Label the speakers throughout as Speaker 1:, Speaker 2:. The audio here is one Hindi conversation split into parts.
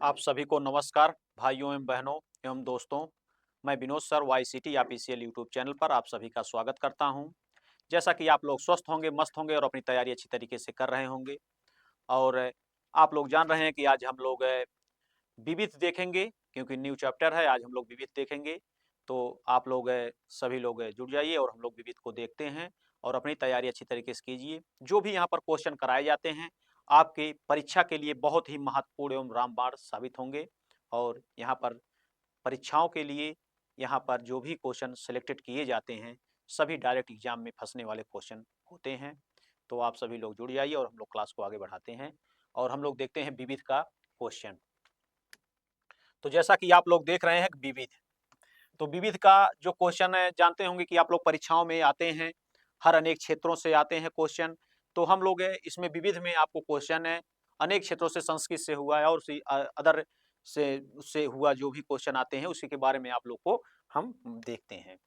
Speaker 1: आप सभी को नमस्कार भाइयों एवं बहनों एवं दोस्तों। मैं Vinod sir YCT official YouTube channel पर आप सभी का स्वागत करता हूं। जैसा कि आप लोग स्वस्थ होंगे, मस्त होंगे और अपनी तैयारी अच्छी तरीके से कर रहे होंगे। और आप लोग जान रहे हैं कि आज हम लोग विविध देखेंगे, क्योंकि न्यू चैप्टर है। आज हम लोग विविध देखेंगे, तो आप लोग सभी लोग जुड़ जाइए और हम लोग विविध को देखते हैं और अपनी तैयारी अच्छी तरीके से कीजिए। जो भी यहाँ पर क्वेश्चन कराए जाते हैं आपकी परीक्षा के लिए बहुत ही महत्वपूर्ण एवं रामबाण साबित होंगे। और यहाँ पर परीक्षाओं के लिए यहाँ पर जो भी क्वेश्चन सिलेक्टेड किए जाते हैं सभी डायरेक्ट एग्जाम में फंसने वाले क्वेश्चन होते हैं। तो आप सभी लोग जुड़ जाइए और हम लोग क्लास को आगे बढ़ाते हैं और हम लोग देखते हैं विविध का क्वेश्चन। तो जैसा कि आप लोग देख रहे हैं विविध, तो विविध का जो क्वेश्चन है जानते होंगे कि आप लोग परीक्षाओं में आते हैं, हर अनेक क्षेत्रों से आते हैं क्वेश्चन। तो हम लोग इसमें विविध में आपको क्वेश्चन है अनेक क्षेत्रों से, संस्कृत से हुआ है और अदर से उससे हुआ जो भी क्वेश्चन आते हैं उसी के बारे में आप लोग को हम देखते हैं।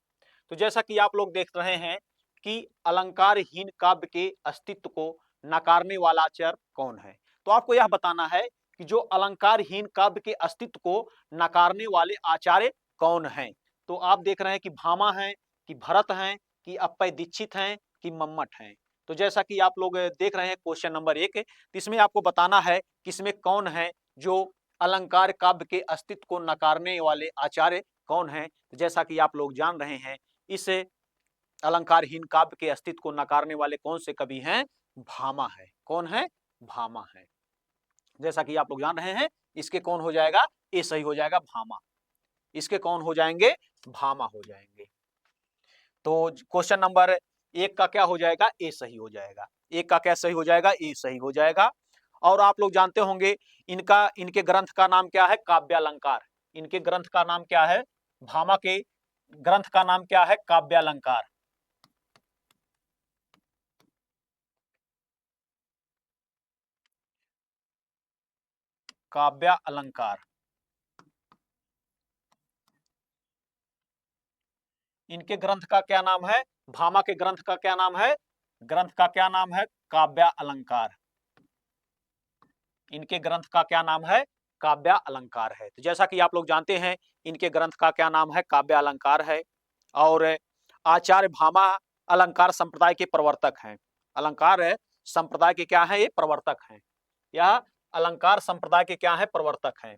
Speaker 1: तो जैसा कि आप लोग देख रहे हैं कि अलंकारहीन काव्य के अस्तित्व को नकारने वाला आचार्य कौन है। तो आपको यह बताना है कि जो अलंकारहीन काव्य के अस्तित्व को नकारने वाले आचार्य कौन हैं। तो आप देख रहे हैं कि भामा हैं, कि भरत हैं, कि अप्पय दीक्षित हैं, कि मम्मट हैं। तो जैसा कि आप लोग देख रहे हैं क्वेश्चन नंबर 1, तो इसमें आपको बताना है कि इसमें कौन है जो अलंकार काव्य के अस्तित्व को नकारने वाले आचार्य कौन है। तो जैसा कि आप लोग जान रहे हैं इस अलंकारहीन काव्य के अस्तित्व को नकारने वाले कौन से कवि हैं? भामा है। कौन है? भामा है। जैसा कि आप लोग जान रहे हैं इसके कौन हो जाएगा? ए सही हो जाएगा, भामा। इसके कौन हो जाएंगे? भामा हो जाएंगे। तो क्वेश्चन नंबर 1 का क्या हो जाएगा? ए सही हो जाएगा। 1 का क्या सही हो जाएगा? ए सही हो जाएगा। और आप लोग जानते होंगे इनके ग्रंथ का नाम क्या है? काव्यालंकार। इनके ग्रंथ का नाम क्या है? भामा के ग्रंथ का नाम क्या है? काव्यालंकार। काव्य अलंकार। इनके ग्रंथ का क्या नाम है? भामा के ग्रंथ का क्या नाम है? ग्रंथ का क्या नाम है? काव्य अलंकार। इनके ग्रंथ का क्या नाम है? काव्य अलंकार है। तो जैसा कि आप लोग जानते हैं इनके ग्रंथ का क्या नाम है? काव्य अलंकार है। और आचार्य भामा अलंकार संप्रदाय के प्रवर्तक हैं। अलंकार संप्रदाय के क्या है? ये प्रवर्तक हैं। यह अलंकार संप्रदाय के क्या है? प्रवर्तक हैं।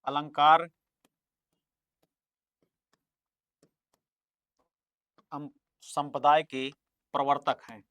Speaker 1: अलंकार संप्रदाय के प्रवर्तक हैं।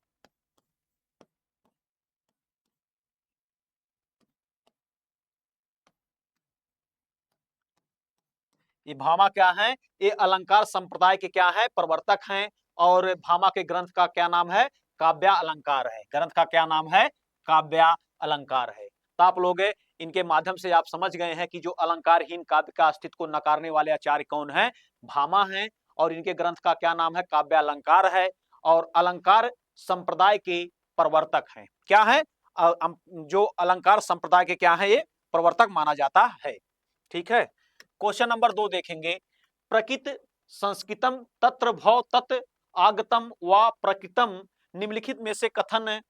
Speaker 1: ये भामा क्या है? ये अलंकार संप्रदाय के क्या है? प्रवर्तक हैं। और भामा के ग्रंथ का क्या नाम है? काव्य अलंकार है। ग्रंथ का क्या नाम है? काव्य अलंकार है। तो आप लोग इनके माध्यम से आप समझ गए हैं कि जो अलंकारहीन काव्य का अस्तित्व को नकारने वाले आचार्य कौन है? भामा है। और इनके ग्रंथ का क्या नाम है? काव्य अलंकार है। और अलंकार संप्रदाय के प्रवर्तक हैं। क्या है? जो अलंकार संप्रदाय के क्या है? ये प्रवर्तक माना जाता है। ठीक है। क्वेश्चन नंबर 2 देखेंगे। प्रकृत संस्कृतम तत्र भव तत् आगतम व प्रकृतम निम्नलिखित में से कथन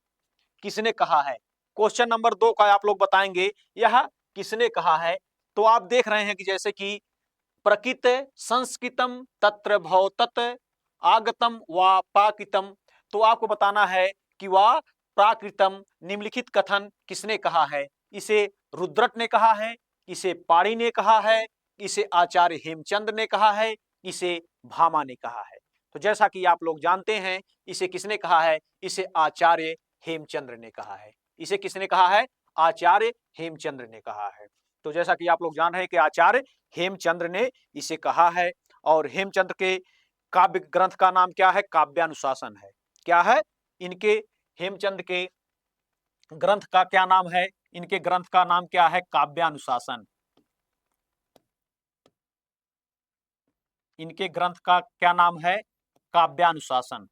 Speaker 1: किसने कहा है? क्वेश्चन नंबर 2 का आप लोग बताएंगे यह किसने कहा है। तो आप देख रहे हैं कि जैसे कि प्रकृत संस्कृतम तत्र भव तत् आगतम व प्राकृतम, तो आपको बताना है कि वह प्राकृतम निम्नलिखित कथन किसने कहा है। इसे रुद्रट ने कहा है, इसे पाणि ने कहा है, इसे आचार्य हेमचंद ने कहा है, इसे भामा ने कहा है। तो जैसा कि आप लोग जानते हैं इसे किसने कहा है? इसे आचार्य हेमचंद्र ने कहा है। इसे किसने कहा है? आचार्य हेमचंद्र ने कहा है। तो जैसा कि आप लोग जान रहे हैं कि आचार्य हेमचंद्र ने इसे कहा है। और हेमचंद्र के काव्य ग्रंथ का नाम क्या है? काव्यानुशासन है। क्या है? इनके हेमचंद्र के ग्रंथ का क्या नाम है? इनके ग्रंथ का नाम क्या है? काव्यानुशासन। इनके ग्रंथ का क्या नाम है? काव्यानुशासन।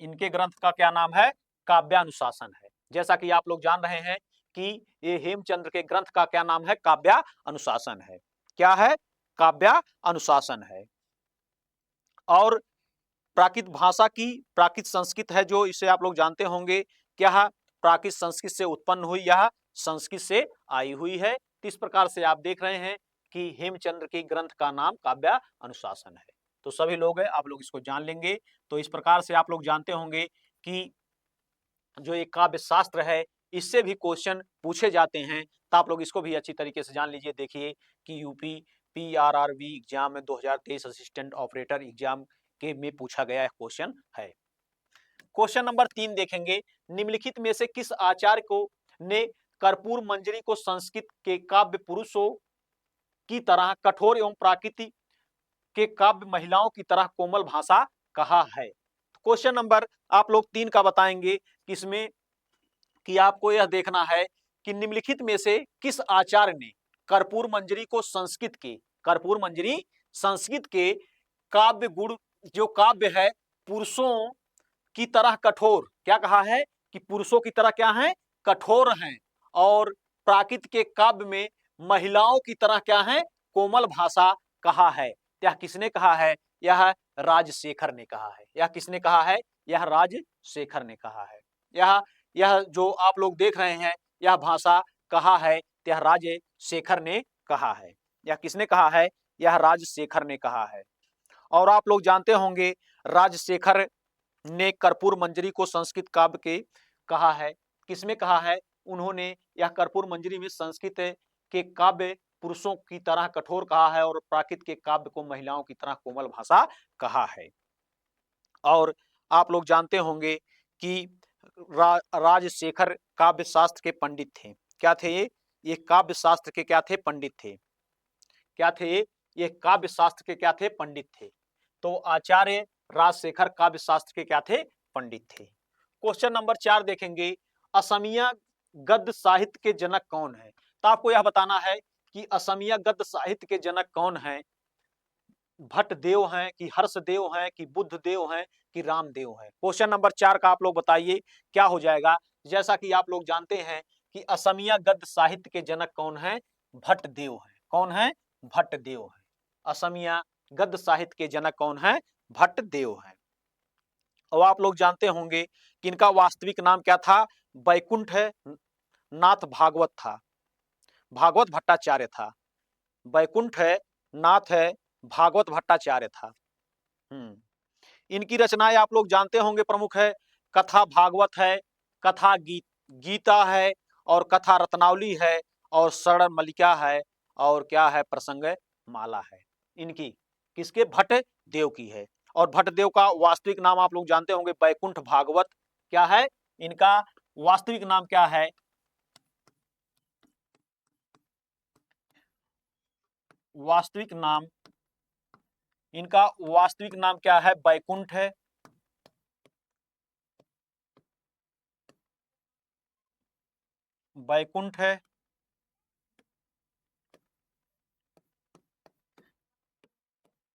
Speaker 1: इनके ग्रंथ का क्या नाम है? काव्यानुशासन है। जैसा कि आप लोग जान रहे हैं कि ये हेमचंद्र के ग्रंथ का क्या नाम है? काव्यानुशासन है। क्या है? काव्य अनुशासन है। और प्राकृत भाषा की प्राकृत संस्कृत है जो, इसे आप लोग जानते होंगे, क्या प्राकृत संस्कृत से उत्पन्न हुई, यह संस्कृत से आई हुई है। तो इस प्रकार से आप देख रहे हैं कि हेमचंद्र के ग्रंथ का नाम काव्य अनुशासन है। तो सभी लोग हैं, आप लोग इसको जान लेंगे। तो इस प्रकार से आप लोग जानते होंगे कि जो एक काव्य शास्त्र है, इससे भी क्वेश्चन पूछे जाते हैं। तो आप लोग इसको भी अच्छी तरीके से जान लीजिए। देखिए कि यूपी PRRB एग्जाम में 2023 असिस्टेंट ऑपरेटर एग्जाम के में पूछा गया क्वेश्चन है। क्वेश्चन नंबर 3 देखेंगे, निम्नलिखित में से किस आचार्य को ने कर्पूर मंजरी को संस्कृत के काव्य पुरुषों की तरह कठोर एवं प्राकृतिक के काव्य महिलाओं की तरह कोमल भाषा कहा है? क्वेश्चन नंबर आप लोग 3 का बताएंगे, किसमें कि आपको यह देखना है कि निम्नलिखित में से किस आचार्य ने कर्पूर मंजरी को कर्पूर मंजरी संस्कृत के काव्य गुण, जो काव्य है, पुरुषों की तरह कठोर, क्या कहा है कि पुरुषों की तरह क्या है? कठोर हैं। और प्राकृत के काव्य में महिलाओं की तरह क्या है? कोमल भाषा कहा है। यह किसने कहा है? यह राजशेखर ने कहा है। यह किसने कहा है? यह राजशेखर ने कहा है। यह जो आप लोग देख रहे हैं, यह भाषा कहा है, यह राजशेखर ने कहा है। यह किसने कहा है? यह राजशेखर ने कहा है। और आप लोग जानते होंगे, राजशेखर ने कर्पूर मंजरी को संस्कृत काव्य के कहा है। किसमें कहा है? उन्होंने यह कर्पूर मंजरी में संस्कृत के काव्य पुरुषों की तरह कठोर कहा है और प्राकृत के काव्य को महिलाओं की तरह कोमल भाषा कहा है। और आप लोग जानते होंगे कि राजशेखर काव्य शास्त्र के पंडित थे। क्या थे ये काव्य शास्त्र के क्या थे? पंडित थे। क्या थे ये काव्य शास्त्र के क्या थे? पंडित थे। तो आचार्य राजशेखर काव्य शास्त्र के क्या थे? पंडित थे। क्वेश्चन नंबर 4 देखेंगे, असमिया गद्य साहित्य के जनक कौन है? तो आपको यह बताना है कि असमिया गद्य साहित्य के जनक कौन है? भट्ट देव हैं कि हर्षदेव हैं कि बुद्ध देव हैं कि रामदेव हैं? क्वेश्चन नंबर 4 का आप लोग बताइए क्या हो जाएगा। जैसा कि आप लोग जानते हैं कि असमिया गद्य साहित्य के जनक कौन है? भट्ट देव हैं। कौन है? भट्ट देव हैं। असमिया गद्य साहित्य के जनक कौन है? भट्ट देव हैं। और आप लोग जानते होंगे कि इनका वास्तविक नाम क्या था? बैकुंठ नाथ भागवत था, भागवत भट्टाचार्य था। बैकुंठ है, नाथ है, भागवत भट्टाचार्य था। इनकी रचनाएं आप लोग जानते होंगे, प्रमुख है कथा भागवत है, कथा गीता है, और कथा रत्नावली है, और शरण मल्लिका है, और क्या है? प्रसंग माला है। इनकी किसके? भट्ट देव की है। और भट्ट देव का वास्तविक नाम आप लोग जानते होंगे, बैकुंठ भागवत क्या है? इनका वास्तविक नाम क्या है? वास्तविक नाम, इनका वास्तविक नाम क्या है? बैकुंठ है। बैकुंठ है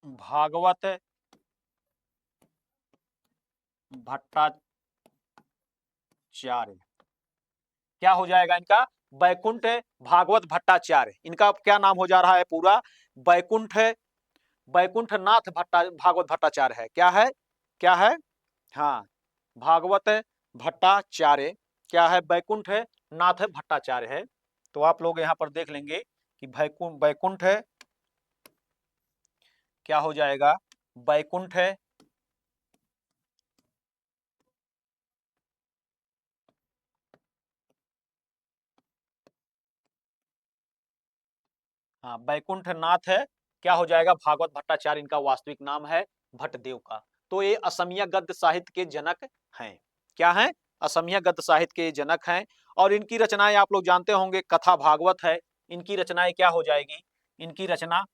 Speaker 1: भागवत भट्टाचार्य। क्या हो जाएगा इनका? बैकुंठ भागवत भट्टाचार्य। इनका क्या नाम हो जा रहा है पूरा? बैकुंठ बैकुंठ नाथ भागवत भट्टाचार्य है। क्या है? क्या है? हाँ, भागवत भट्टाचार्य क्या है? बैकुंठ नाथ भट्टाचार्य है। तो आप लोग यहाँ पर देख लेंगे कि बैकुंठ है, क्या हो जाएगा? बैकुंठ है, हाँ बैकुंठ नाथ है, क्या हो जाएगा? भागवत भट्टाचार्य इनका वास्तविक नाम है, भट्टदेव का। तो ये असमिया गद्य साहित्य के जनक हैं। क्या हैं? असमिया गद्य साहित्य के जनक हैं। और इनकी रचनाएं आप लोग जानते होंगे, कथा भागवत है। इनकी रचनाएं क्या हो जाएगी? इनकी रचना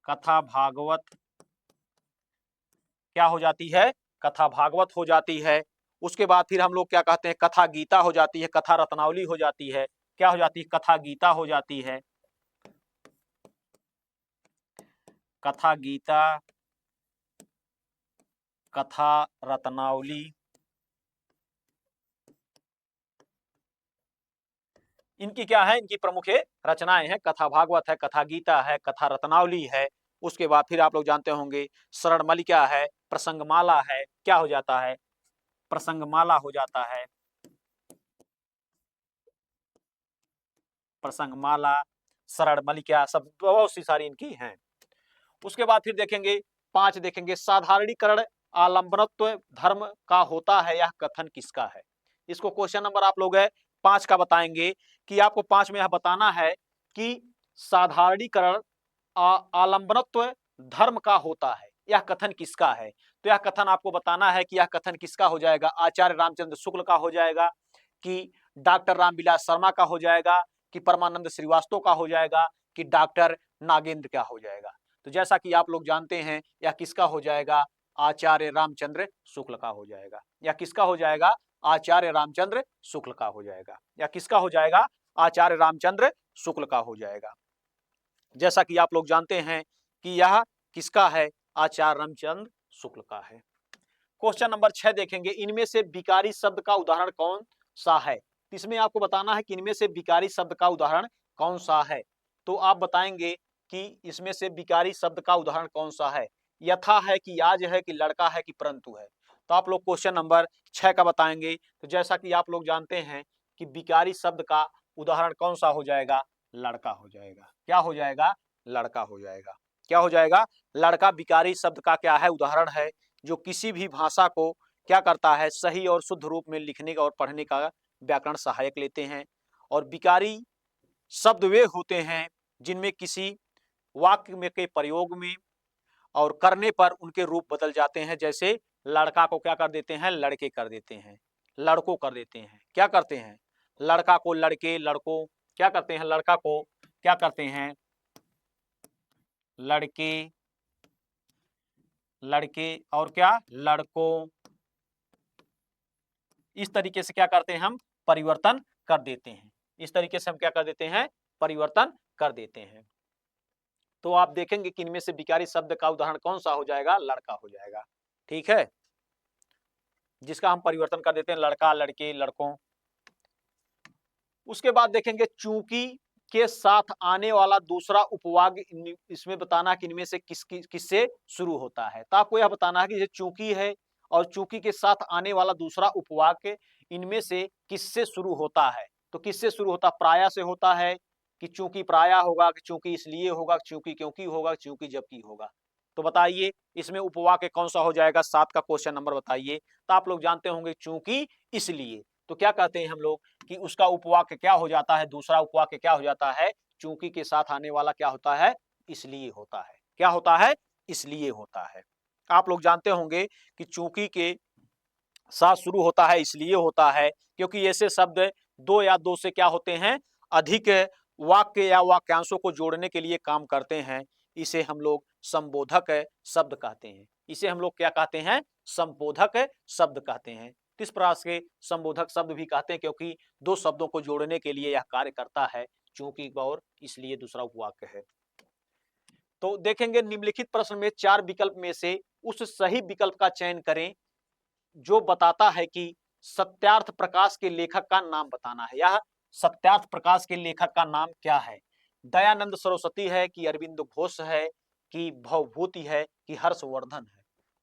Speaker 1: कथा भागवत क्या हो जाती है? कथा भागवत हो जाती है। उसके बाद फिर हम लोग क्या कहते हैं? कथा गीता हो जाती है, कथा रत्नावली हो जाती है। क्या हो जाती है? कथा गीता हो जाती है। कथा गीता, कथा रत्नावली, इनकी क्या है, इनकी प्रमुख रचनाएं हैं, कथा भागवत है, कथा गीता है, कथा रत्नावली है। उसके बाद फिर आप लोग जानते होंगे शरणमलिका है, प्रसंगमाला है, क्या हो जाता है, प्रसंगमाला हो जाता है, प्रसंगमाला, शरणमलिका, सब बहुत सी सारी इनकी हैं। उसके बाद फिर देखेंगे 5 देखेंगे साधारणीकरण आलंबनत्व धर्म का होता है, यह कथन किसका है। इसको क्वेश्चन नंबर आप लोग 5 का बताएंगे कि आपको 5 में यह बताना है कि साधारणीकरण आलंबनत्व धर्म का होता है, यह कथन किसका है। तो यह कथन आपको बताना है कि यह कथन किसका हो जाएगा, आचार्य रामचंद्र शुक्ल का हो जाएगा, कि डॉक्टर रामविलास शर्मा का हो जाएगा, कि परमानंद श्रीवास्तव का हो जाएगा, कि डॉक्टर नागेंद्र का हो जाएगा। तो जैसा कि आप लोग जानते हैं यह किसका हो जाएगा, आचार्य रामचंद्र शुक्ल का हो जाएगा। यह किसका हो जाएगा, आचार्य रामचंद्र शुक्ल का हो जाएगा। यह किसका हो जाएगा, आचार्य रामचंद्र शुक्ल का हो जाएगा। जैसा कि आप लोग जानते हैं कि यह किसका है, आचार्य रामचंद्र शुक्ल का है। क्वेश्चन नंबर 6 देखेंगे, इनमें से विकारी शब्द का उदाहरण कौन सा है। इसमें आपको बताना है कि इनमें से विकारी शब्द का उदाहरण कौन सा है। तो आप बताएंगे कि इसमें से विकारी शब्द का उदाहरण कौन सा है। यथा है कि याज है कि लड़का है कि परंतु है। तो आप लोग क्वेश्चन नंबर 6 का बताएंगे। तो जैसा कि आप लोग जानते हैं कि विकारी शब्द का उदाहरण कौन सा हो जाएगा, लड़का हो जाएगा। क्या हो जाएगा, लड़का हो जाएगा। क्या हो जाएगा, लड़का विकारी शब्द का क्या है, उदाहरण है, जो किसी भी भाषा को क्या करता है, सही और शुद्ध रूप में लिखने का और पढ़ने का व्याकरण सहायक लेते हैं। और विकारी शब्द वे होते हैं जिनमें किसी वाक्य में के प्रयोग में और करने पर उनके रूप बदल जाते हैं। जैसे लड़का को क्या कर देते हैं, लड़के कर देते हैं, लड़कों कर देते हैं। क्या करते हैं, लड़का को लड़के, लड़कों, क्या करते हैं, लड़का को क्या करते हैं, लड़के, लड़के, और क्या, लड़कों। इस तरीके से क्या करते हैं, हम परिवर्तन कर देते हैं। इस तरीके से हम क्या कर देते हैं, परिवर्तन कर देते हैं। तो आप देखेंगे कि इनमें से विकारी शब्द का उदाहरण कौन सा हो जाएगा, लड़का हो जाएगा। ठीक है, जिसका हम परिवर्तन कर देते हैं, लड़का, लड़के, लड़कों। उसके बाद देखेंगे चूंकि के साथ आने वाला दूसरा उपवाग, इसमें बताना कि इनमें से किससे शुरू होता है। तो आपको यह बताना है कि चूंकि है और चूंकि के साथ आने वाला दूसरा उपवाक्य इनमें से किससे शुरू होता है। तो किससे शुरू होता, प्राय से होता है, कि चूंकि प्राय होगा, कि चूंकि इसलिए होगा, चूंकि क्योंकि होगा, चूंकि जबकि होगा। तो बताइए इसमें उपवाक्य कौन सा हो जाएगा, 7 का क्वेश्चन नंबर बताइए। तो आप लोग जानते होंगे चूंकि इसलिए। तो क्या कहते हैं हम लोग कि उसका उपवाक्य क्या हो जाता है, दूसरा उपवाक्य क्या हो जाता है, चूंकि के साथ आने वाला क्या होता है, इसलिए होता है। क्या होता है, इसलिए होता है। आप लोग जानते होंगे कि चूंकि के साथ शुरू होता है, इसलिए होता है क्योंकि ऐसे शब्द दो या दो से क्या होते हैं, अधिक वाक्य या वाक्यांशों को जोड़ने के लिए काम करते हैं। इसे हम लोग संबोधक शब्द कहते हैं। इसे हम लोग क्या कहते हैं, संबोधक शब्द कहते हैं। किस प्रकार से संबोधक शब्द भी कहते हैं, क्योंकि दो शब्दों को जोड़ने के लिए यह कार्य करता है, चूंकि और इसलिए दूसरा उपवाक्य है। तो देखेंगे निम्नलिखित प्रश्न में 4 विकल्प में से उस सही विकल्प का चयन करें जो बताता है कि सत्यार्थ प्रकाश के लेखक का नाम बताना है। यह सत्यार्थ प्रकाश के लेखक का नाम क्या है, दयानंद सरस्वती है, कि अरविंद घोष है, कि भवभूति है, कि हर्षवर्धन है।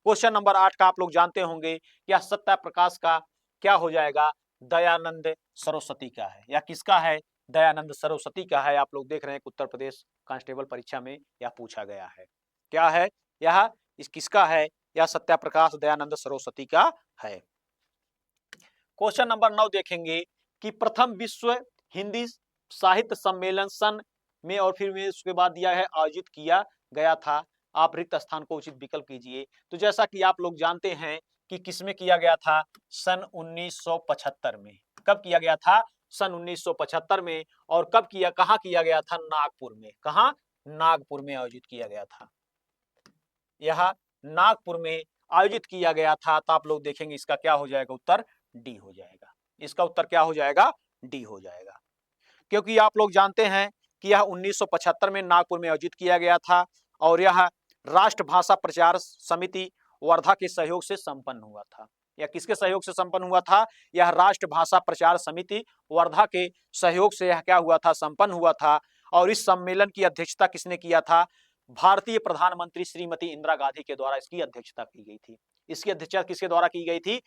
Speaker 1: क्वेश्चन नंबर 8 का आप लोग जानते होंगे, यह सत्य प्रकाश का क्या हो जाएगा, दयानंद सरस्वती का है। यह किसका है, दयानंद सरस्वती का है। आप लोग देख रहे हैं उत्तर प्रदेश कांस्टेबल परीक्षा में यह पूछा गया है। क्या है, यह इस किसका है, यह सत्याप्रकाश दयानंद सरस्वती का है। क्वेश्चन नंबर 9 देखेंगे कि प्रथम विश्व हिंदी साहित्य सम्मेलन सन में और फिर में उसके बाद दिया है आयोजित किया गया था। आप रिक्त स्थान को उचित विकल्प कीजिए। तो जैसा कि आप लोग जानते हैं कि किसमें किया गया था, सन 1975 में। कब किया गया था, सन 1975 में। और कब किया, कहां किया गया था, नागपुर में। कहां, नागपुर में आयोजित किया गया था। यह नागपुर में आयोजित किया गया था। तो आप लोग देखेंगे इसका क्या हो जाएगा, उत्तर डी हो जाएगा। इसका उत्तर क्या हो जाएगा, डी हो जाएगा। क्योंकि आप लोग जानते हैं कि यह 1975 में नागपुर में आयोजित किया गया था और यह राष्ट्र भाषा प्रचार समिति वर्धा के सहयोग से संपन्न हुआ था। यह किसके सहयोग से संपन्न हुआ था? यह राष्ट्र भाषा प्रचार समिति वर्धा के सहयोग से यह क्या हुआ था? संपन्न हुआ था। और इस सम्मेलन की अध्यक्षता किसने किया था? भारतीय प्रधानमंत्री श्रीमती इंदिरा गांधी के द्वारा इसकी अध्यक्षता की गई थी। इसकी अध्यक्षता किसके द्वारा की गई थी?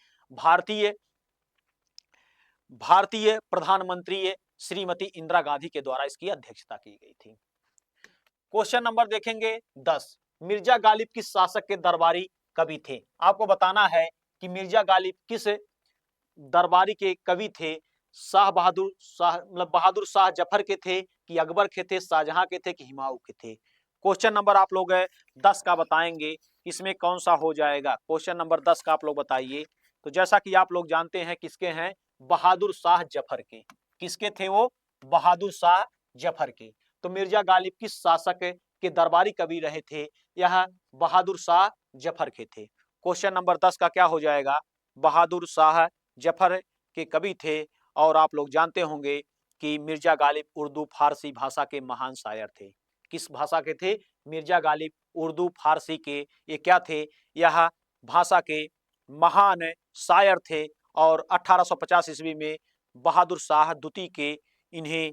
Speaker 1: भारतीय प्रधानमंत्री श्रीमती इंदिरा गांधी के द्वारा इसकी अध्यक्षता की गई थी। क्वेश्चन नंबर देखेंगे 10। मिर्जा गालिब किस शासक के दरबारी कवि थे? आपको बताना है कि मिर्जा गालिब किस दरबारी के कवि थे। बहादुर शाह जफर के थे कि अकबर के थे, शाहजहां के थे कि हुमायूं के थे? क्वेश्चन नंबर आप लोग 10 का बताएंगे, इसमें कौन सा हो जाएगा? क्वेश्चन नंबर 10 का आप लोग बताइए। तो जैसा कि आप लोग जानते हैं किसके हैं? बहादुर शाह जफर के। किसके थे वो? बहादुर शाह जफर के। तो मिर्जा गालिब किस शासक के दरबारी कवि रहे थे? यह बहादुर शाह जफर के थे। क्वेश्चन नंबर 10 का क्या हो जाएगा? बहादुर शाह जफर के कवि थे। और आप लोग जानते होंगे कि मिर्जा गालिब उर्दू फारसी भाषा के महान शायर थे। किस भाषा के थे? मिर्जा गालिब उर्दू फारसी के ये क्या थे? यह भाषा के महान शायर थे। और 1850 ईस्वी में बहादुर शाह द्वितीय के इन्हें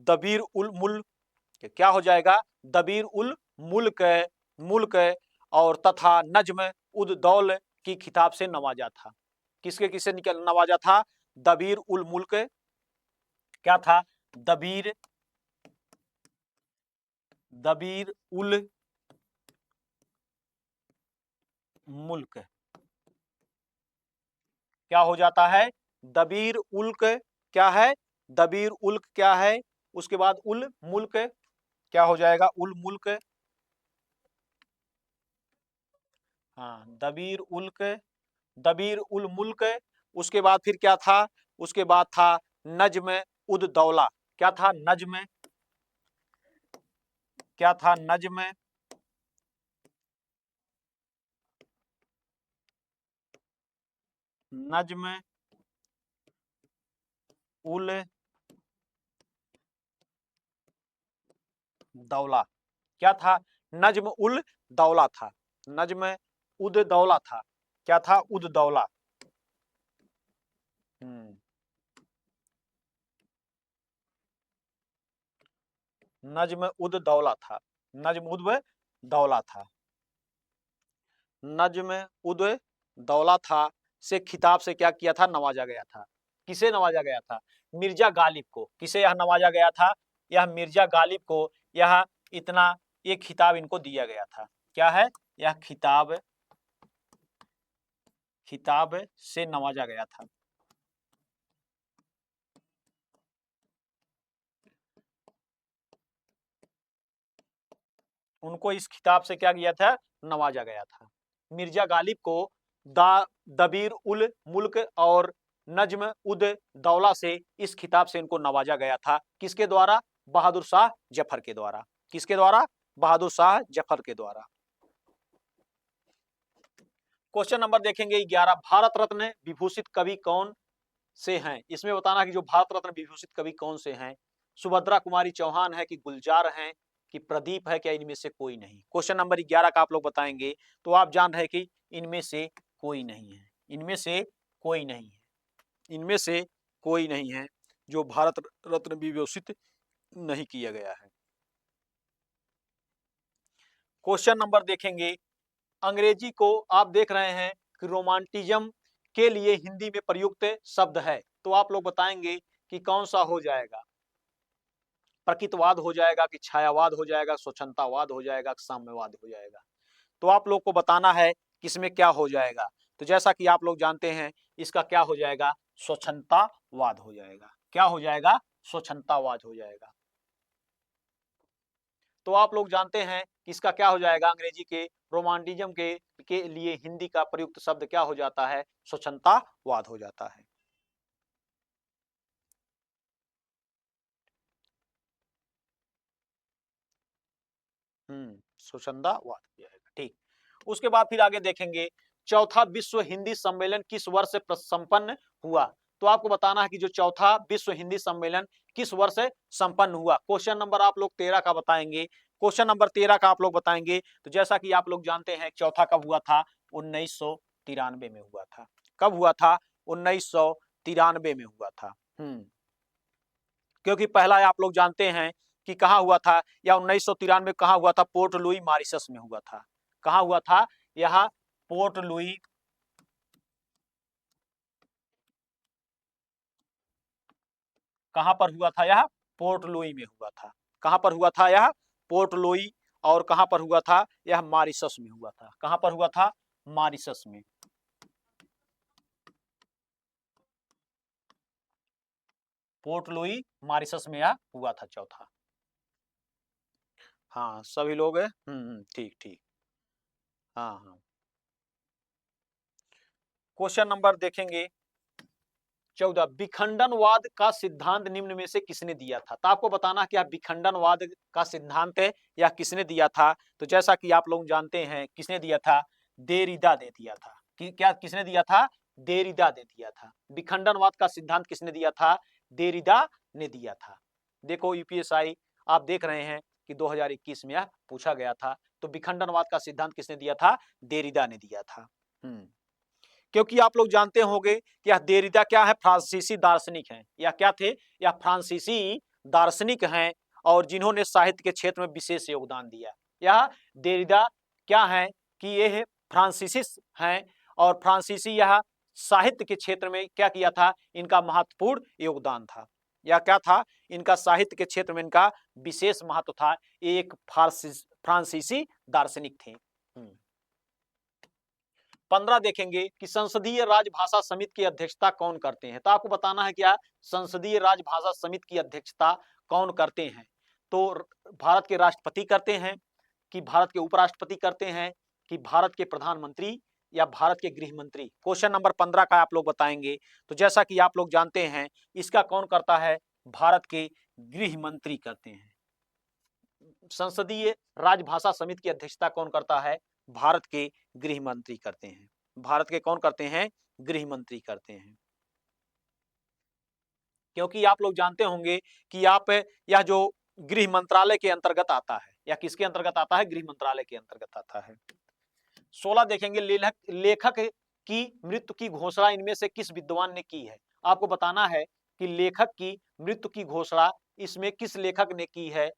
Speaker 1: दबीर उल मुल्क, क्या हो जाएगा? दबीर उल मुल्क और तथा नज्म उद दौल की खिताब से नवाजा था। किसके किससे नवाजा था? दबीर उल मुल्क, क्या था? दबीर उल मुल्क, क्या हो जाता है? दबीर उल्क, क्या है? दबीर उल्क क्या है? उसके बाद उल मुल्क, क्या हो जाएगा? उल मुल्क, हाँ, दबीर उल मुल्क। उसके बाद फिर क्या था? उसके बाद था नज्म उद दौला। क्या था? नज्म, क्या था? नज्म उल दौला। क्या था? नज्म उल दौला था। नज्म उद दौला था। क्या था? उद दौला। नज्म उद दौला था। नज्म उद दौला था। नज्म उद दौला था से खिताब से क्या किया था? नवाजा गया था। किसे नवाजा गया था? मिर्जा गालिब को। किसे यह नवाजा गया था? यह मिर्जा गालिब को यह इतना ये खिताब इनको दिया गया था। क्या है? यह खिताब से नवाजा गया था। उनको इस खिताब से क्या किया था? नवाजा गया था। मिर्जा गालिब को दबीर उल मुल्क और नज्म उद दौला से इस खिताब से इनको नवाजा गया था। किसके द्वारा? बहादुर शाह जफर के द्वारा। किसके द्वारा? बहादुर शाह जफर के द्वारा। क्वेश्चन नंबर देखेंगे 11। भारत रत्न विभूषित कवि कौन से हैं? इसमें बताना कि जो भारत रत्न विभूषित कवि कौन से हैं? सुभद्रा कुमारी चौहान है कि गुलजार हैं कि प्रदीप है, क्या इनमें से कोई नहीं? क्वेश्चन नंबर 11 का आप लोग बताएंगे तो आप जान रहे कि इनमें से कोई नहीं है। इनमें से कोई नहीं है। इनमें से कोई नहीं है जो भारत रत्न विभूषित नहीं किया गया है। क्वेश्चन नंबर देखेंगे, अंग्रेजी को आप देख रहे हैं कि रोमांटिज्म के लिए हिंदी में प्रयुक्त शब्द है। तो आप लोग बताएंगे कि कौन सा हो जाएगा? प्रकृतवाद हो जाएगा कि छायावाद हो जाएगा, स्वच्छंदतावाद हो जाएगा, साम्यवाद हो जाएगा? तो आप लोग को बताना है कि इसमें क्या हो जाएगा। तो जैसा कि आप लोग जानते हैं इसका क्या हो जाएगा? स्वच्छंदतावाद हो जाएगा। क्या हो जाएगा? स्वच्छंदतावाद हो जाएगा। तो आप लोग जानते हैं कि इसका क्या हो जाएगा? अंग्रेजी के रोमांटिज्म के लिए हिंदी का प्रयुक्त शब्द क्या हो जाता है? स्वच्छंदतावाद हो जाता है। स्वच्छंदतावाद हो जाएगा। ठीक। उसके बाद फिर आगे देखेंगे, चौथा विश्व हिंदी सम्मेलन किस वर्ष संपन्न हुआ? तो आपको बताना है कि जो चौथा विश्व हिंदी सम्मेलन किस वर्ष संपन्न हुआ। क्वेश्चन नंबर आप लोग 13 का बताएंगे। क्वेश्चन नंबर 13 का आप लोग बताएंगे तो जैसा कि आप लोग जानते हैं चौथा कब हुआ था? 1900 1993 में हुआ था। कब हुआ था? 1993 में हुआ था। क्योंकि पहला आप लोग जानते हैं कि कहाँ हुआ था, या 1993 में कहाँ हुआ था? पोर्ट लुई मॉरिशस में हुआ था। कहाँ हुआ था? यह पोर्ट लुई कहाँ पर हुआ था? यह पोर्ट लुई में हुआ था। कहाँ पर हुआ था? यह पोर्ट लुई। और कहाँ पर हुआ था? यह मॉरिशस में हुआ था। कहाँ पर हुआ था? मॉरिशस में। पोर्ट लुई मॉरिशस में यह हुआ था चौथा। हाँ सभी लोग है। ठीक ठीक। हाँ हाँ। क्वेश्चन नंबर देखेंगे 14, विखंडनवाद का सिद्धांत निम्न में से किसने दिया था? तो आपको बताना है कि विखंडनवाद का सिद्धांत है या किसने दिया था। तो जैसा कि आप लोग जानते हैं किसने दिया था? देरिदा ने दिया था। कि क्या किसने दिया था? देरिदा ने दिया था। विखंडनवाद का सिद्धांत किसने दिया था? देरिदा ने दिया था। देखो यूपीएसआई आप देख रहे हैं कि 2021 में यह पूछा गया था। तो विखंडनवाद का सिद्धांत किसने दिया था? देरिदा ने दिया था। क्योंकि आप लोग जानते होंगे कि यह देरिदा क्या है? फ्रांसीसी दार्शनिक हैं। या क्या थे? यह फ्रांसीसी दार्शनिक हैं और जिन्होंने साहित्य के क्षेत्र में विशेष योगदान दिया। यह देरिदा क्या है कि ये फ्रांसीसी हैं और फ्रांसीसी यह साहित्य के क्षेत्र में क्या किया था? इनका महत्वपूर्ण योगदान था। या क्या था? इनका साहित्य के क्षेत्र में इनका विशेष महत्व था। एक फ्रांसीसी दार्शनिक थे। 15 देखेंगे कि संसदीय राजभाषा समिति की अध्यक्षता कौन करते हैं। तो आपको बताना है क्या संसदीय राजभाषा समिति की अध्यक्षता कौन करते हैं। तो भारत के राष्ट्रपति करते हैं, कि भारत के उपराष्ट्रपति करते हैं, कि भारत के प्रधानमंत्री, या भारत के गृह मंत्री। क्वेश्चन नंबर 15 का आप लोग बताएंगे। तो जैसा कि आप लोग जानते हैं इसका कौन करता है? भारत के गृह मंत्री करते हैं। संसदीय राजभाषा समिति की अध्यक्षता कौन करता है? भारत के गृह मंत्री करते हैं। भारत के कौन करते हैं? गृह मंत्री करते हैं। क्योंकि आप लोग जानते होंगे कि यह जो गृह मंत्रालय के अंतर्गत आता है, या किसके अंतर्गत आता है? गृह मंत्रालय के अंतर्गत आता है। 16 देखेंगे लेखक की मृत्यु की घोषणा इनमें से किस विद्वान ने की है। आपको बताना है कि लेखक की मृत्यु की घोषणा इसमें किस लेखक ने की है।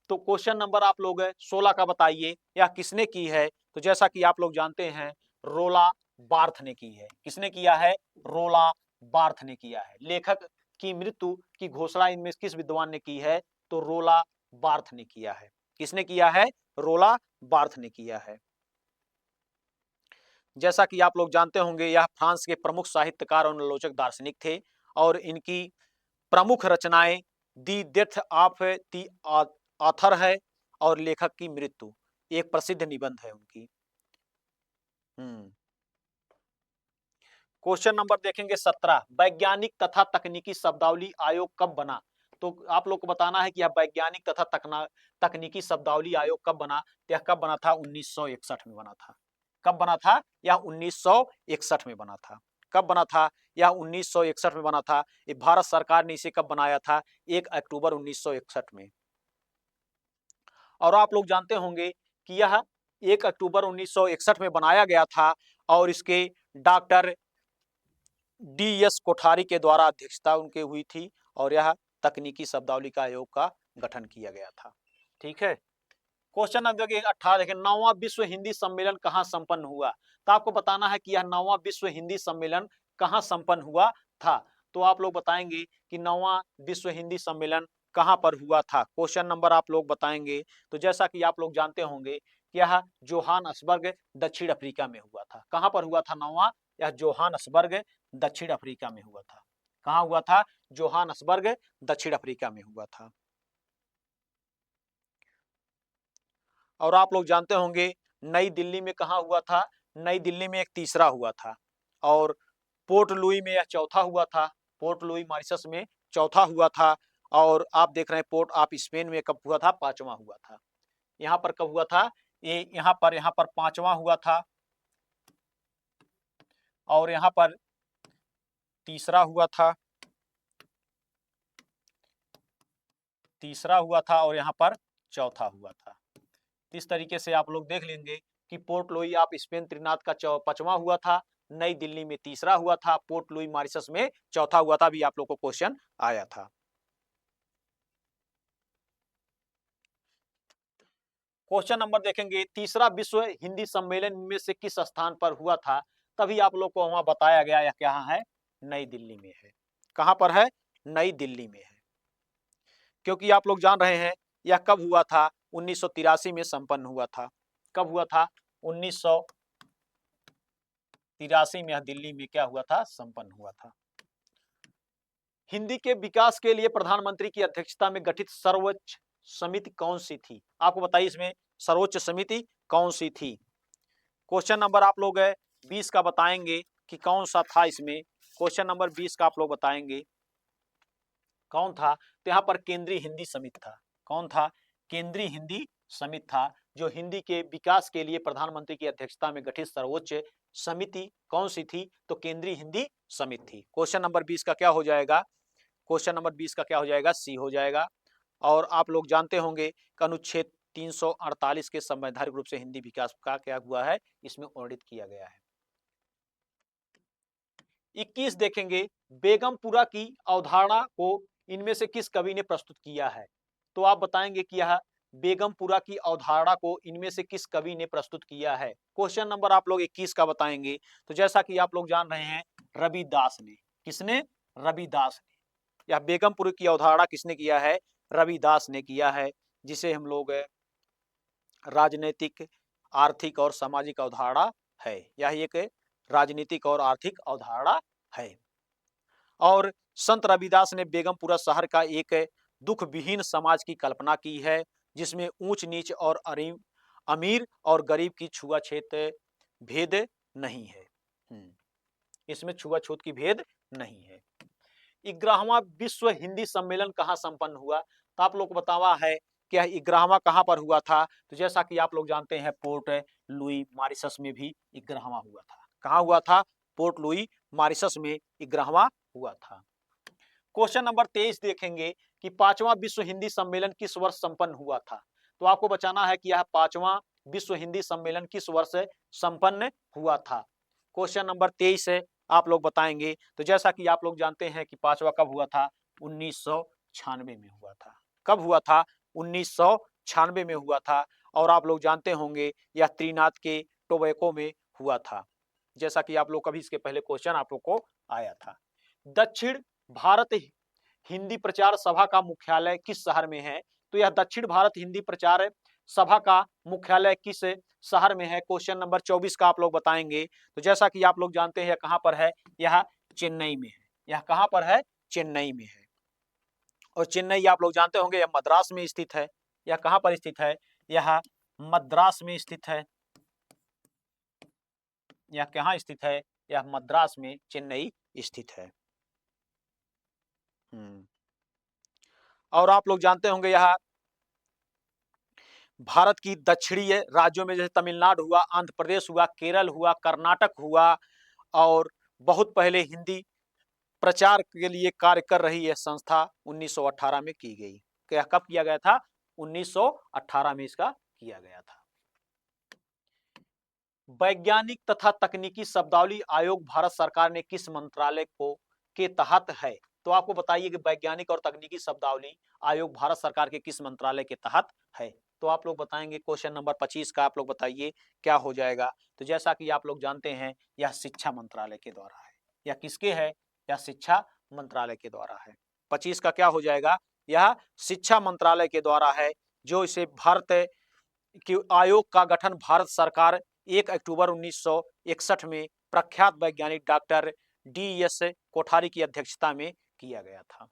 Speaker 1: तो क्वेश्चन नंबर आप लोग 16 का बताइए, या किसने की है। तो जैसा कि आप लोग जानते हैं रोला बार्थ ने की है। किसने किया है? रोला बार्थ ने किया है। लेखक की मृत्यु की घोषणा इनमें किस विद्वान ने की है? तो रोला बार्थ ने किया है। किसने किया है? रोला बार्थ ने किया है। जैसा कि आप लोग जानते होंगे यह फ्रांस के प्रमुख साहित्यकार और आलोचक दार्शनिक थे और इनकी प्रमुख रचनाएं दी डेथ ऑफ दी ऑथर है और लेखक की मृत्यु एक प्रसिद्ध निबंध है उनकी। क्वेश्चन नंबर देखेंगे 17, वैज्ञानिक तथा तकनीकी शब्दावली आयोग कब बना। तो आप लोग को बताना है कि यह वैज्ञानिक तथा तकनीकी शब्दावली आयोग कब बना। यह कब बना था? 1961 में बना था। कब बना था? यह 1961 में बना था। कब बना था? यह 1961 में बना था। ये भारत सरकार ने इसे कब बनाया था? 1 अक्टूबर 1961 में। और आप लोग जानते होंगे कि यह 1 अक्टूबर 1961 में बनाया गया था और इसके डॉक्टर डी.एस. कोठारी के द्वारा अध्यक्षता उनके हुई थी और यह तकनीकी शब्दावली का आयोग का गठन किया गया था। ठीक है। क्वेश्चन नंबर 18 देखें, 9वां विश्व हिंदी सम्मेलन कहाँ संपन्न हुआ। तो आपको बताना है कि यह 9वां विश्व हिंदी सम्मेलन कहाँ संपन्न हुआ था। तो आप लोग बताएंगे कि 9वां विश्व हिंदी सम्मेलन कहाँ पर हुआ था। क्वेश्चन नंबर आप लोग बताएंगे। तो जैसा कि आप लोग जानते होंगे कि यह जोहान्सबर्ग दक्षिण अफ्रीका में हुआ था। कहाँ पर हुआ था 9वां? यह जोहान्सबर्ग दक्षिण अफ्रीका में हुआ था। कहाँ हुआ था? जोहान्सबर्ग दक्षिण अफ्रीका में हुआ था। और आप लोग जानते होंगे नई दिल्ली में कहाँ हुआ था। नई दिल्ली में एक तीसरा हुआ था और पोर्ट लुई में यह चौथा हुआ था। पोर्ट लुई मॉरिशस में चौथा हुआ था। और आप देख रहे हैं पोर्ट ऑफ स्पेन में कब हुआ था? पांचवा हुआ था। यहाँ पर कब हुआ था? ये यहाँ पर पांचवा हुआ था और यहाँ पर तीसरा हुआ था। तीसरा हुआ था और यहाँ पर चौथा हुआ था। इस तरीके से आप लोग देख लेंगे कि पोर्ट लुई ऑफ स्पेन त्रिनाद का 5वां हुआ था, नई दिल्ली में 3रा हुआ था, पोर्ट लुई मॉरिशस में 4था हुआ था, भी आप लोग को क्वेश्चन आया था। क्वेश्चन नंबर देखेंगे, तीसरा विश्व हिंदी सम्मेलन में से किस स्थान पर हुआ था? तभी आप लोग को वहां बताया गया, यह क्या है? नई दिल्ली में है। कहां पर है? नई दिल्ली में है। क्योंकि आप लोग जान रहे हैं यह कब हुआ था? 1983 में संपन्न हुआ था। कब हुआ था? 1983 में यह दिल्ली में क्या हुआ था? संपन्न हुआ था। हिंदी के विकास के लिए प्रधानमंत्री की अध्यक्षता में गठित सर्वोच्च समिति कौन सी थी? आपको बताइए इसमें सर्वोच्च समिति कौन सी थी? क्वेश्चन नंबर आप लोग 20 का बताएंगे कि कौन सा था इसमें। क्वेश्चन नंबर 20 का आप लोग बताएंगे कौन था? तो यहाँ पर केंद्रीय हिंदी समिति था। कौन था? केंद्रीय हिंदी समिति था, जो हिंदी के विकास के लिए प्रधानमंत्री की अध्यक्षता में गठित सर्वोच्च समिति कौन सी थी? तो केंद्रीय हिंदी समिति थी। क्वेश्चन नंबर 20 का क्या हो जाएगा? क्वेश्चन नंबर 20 का क्या हो जाएगा? सी हो जाएगा। और आप लोग जानते होंगे कि अनुच्छेद 348 के संवैधानिक रूप से हिंदी विकास का क्या हुआ है? इसमें वर्णित किया गया है। 21 देखेंगे, बेगमपुरा की अवधारणा को इनमें से किस कवि ने प्रस्तुत किया है? तो आप बताएंगे कि यह बेगमपुरा की अवधारणा को इनमें से किस कवि ने प्रस्तुत किया है? क्वेश्चन नंबर आप लोग 21 का बताएंगे। तो जैसा कि आप लोग जान रहे हैं, रविदास ने। किसने? रविदास ने। यह बेगमपुरा की अवधारणा किसने किया है? रविदास ने किया है, जिसे हम लोग राजनीतिक, आर्थिक और सामाजिक अवधारणा है। यह एक राजनीतिक और आर्थिक अवधारणा है। और संत रविदास ने बेगमपुरा शहर का एक दुख विहीन समाज की कल्पना की है, जिसमें ऊंच नीच और अमीर और गरीब की छुआछूत भेद नहीं है। इसमें छुआछूत की भेद नहीं है। 11वां विश्व हिंदी सम्मेलन कहाँ संपन्न हुआ? तो आप लोग को बतावा है कि 11वां कहाँ पर हुआ था? तो जैसा कि आप लोग जानते हैं, पोर्ट लुई मॉरिशस में भी 11वां हुआ था। कहाँ हुआ था? पोर्ट लुई मॉरिशस में 11वां हुआ था। क्वेश्चन नंबर 23 देखेंगे कि 5वां विश्व हिंदी सम्मेलन किस वर्ष संपन्न हुआ था? तो आपको बताना है कि यह 5वां विश्व हिंदी सम्मेलन किस वर्ष संपन्न हुआ था। क्वेश्चन नंबर 23 है, आप लोग बताएंगे। तो जैसा कि आप लोग जानते हैं कि 5वां कब हुआ था? 1996 में हुआ था। कब हुआ था? 1996 में हुआ था। और आप लोग जानते होंगे यह त्रिनाद के टोबैको में हुआ था, जैसा कि आप लोग कभी इसके पहले क्वेश्चन आप लोग को आया था। दक्षिण भारत हिंदी प्रचार सभा का मुख्यालय किस शहर में है? तो यह दक्षिण भारत हिंदी प्रचार सभा का मुख्यालय किस शहर में है? क्वेश्चन नंबर 24 का आप लोग बताएंगे। तो जैसा कि आप लोग जानते हैं, कहां पर है? यह चेन्नई में है। यह कहां पर है? चेन्नई में है। और चेन्नई आप लोग जानते होंगे यह मद्रास में स्थित है। यह कहां पर स्थित है? यह मद्रास में स्थित है। यह कहां स्थित है? यह मद्रास में, चेन्नई स्थित है। और आप लोग जानते होंगे यह भारत की दक्षिणी राज्यों में, जैसे तमिलनाडु हुआ, आंध्र प्रदेश हुआ, केरल हुआ, कर्नाटक हुआ, और बहुत पहले हिंदी प्रचार के लिए कार्य कर रही यह संस्था 1918 में की गई। क्या कब किया गया था? 1918 में इसका किया गया था। वैज्ञानिक तथा तकनीकी शब्दावली आयोग भारत सरकार ने किस मंत्रालय को के तहत है? तो आपको बताइए कि वैज्ञानिक और तकनीकी शब्दावली आयोग भारत सरकार के किस मंत्रालय के तहत है? तो आप लोग बताएंगे। क्वेश्चन नंबर 25 का आप लोग बताइए क्या हो जाएगा? तो जैसा कि आप लोग जानते हैं, यह शिक्षा मंत्रालय के द्वारा है। यह किसके है? यह शिक्षा मंत्रालय के द्वारा है। 25 का क्या हो जाएगा? यह शिक्षा मंत्रालय के द्वारा है, जो इसे भारत कि आयोग का गठन भारत सरकार 1 अक्टूबर 1961 में प्रख्यात वैज्ञानिक डॉक्टर डी.एस. कोठारी की अध्यक्षता में किया गया था।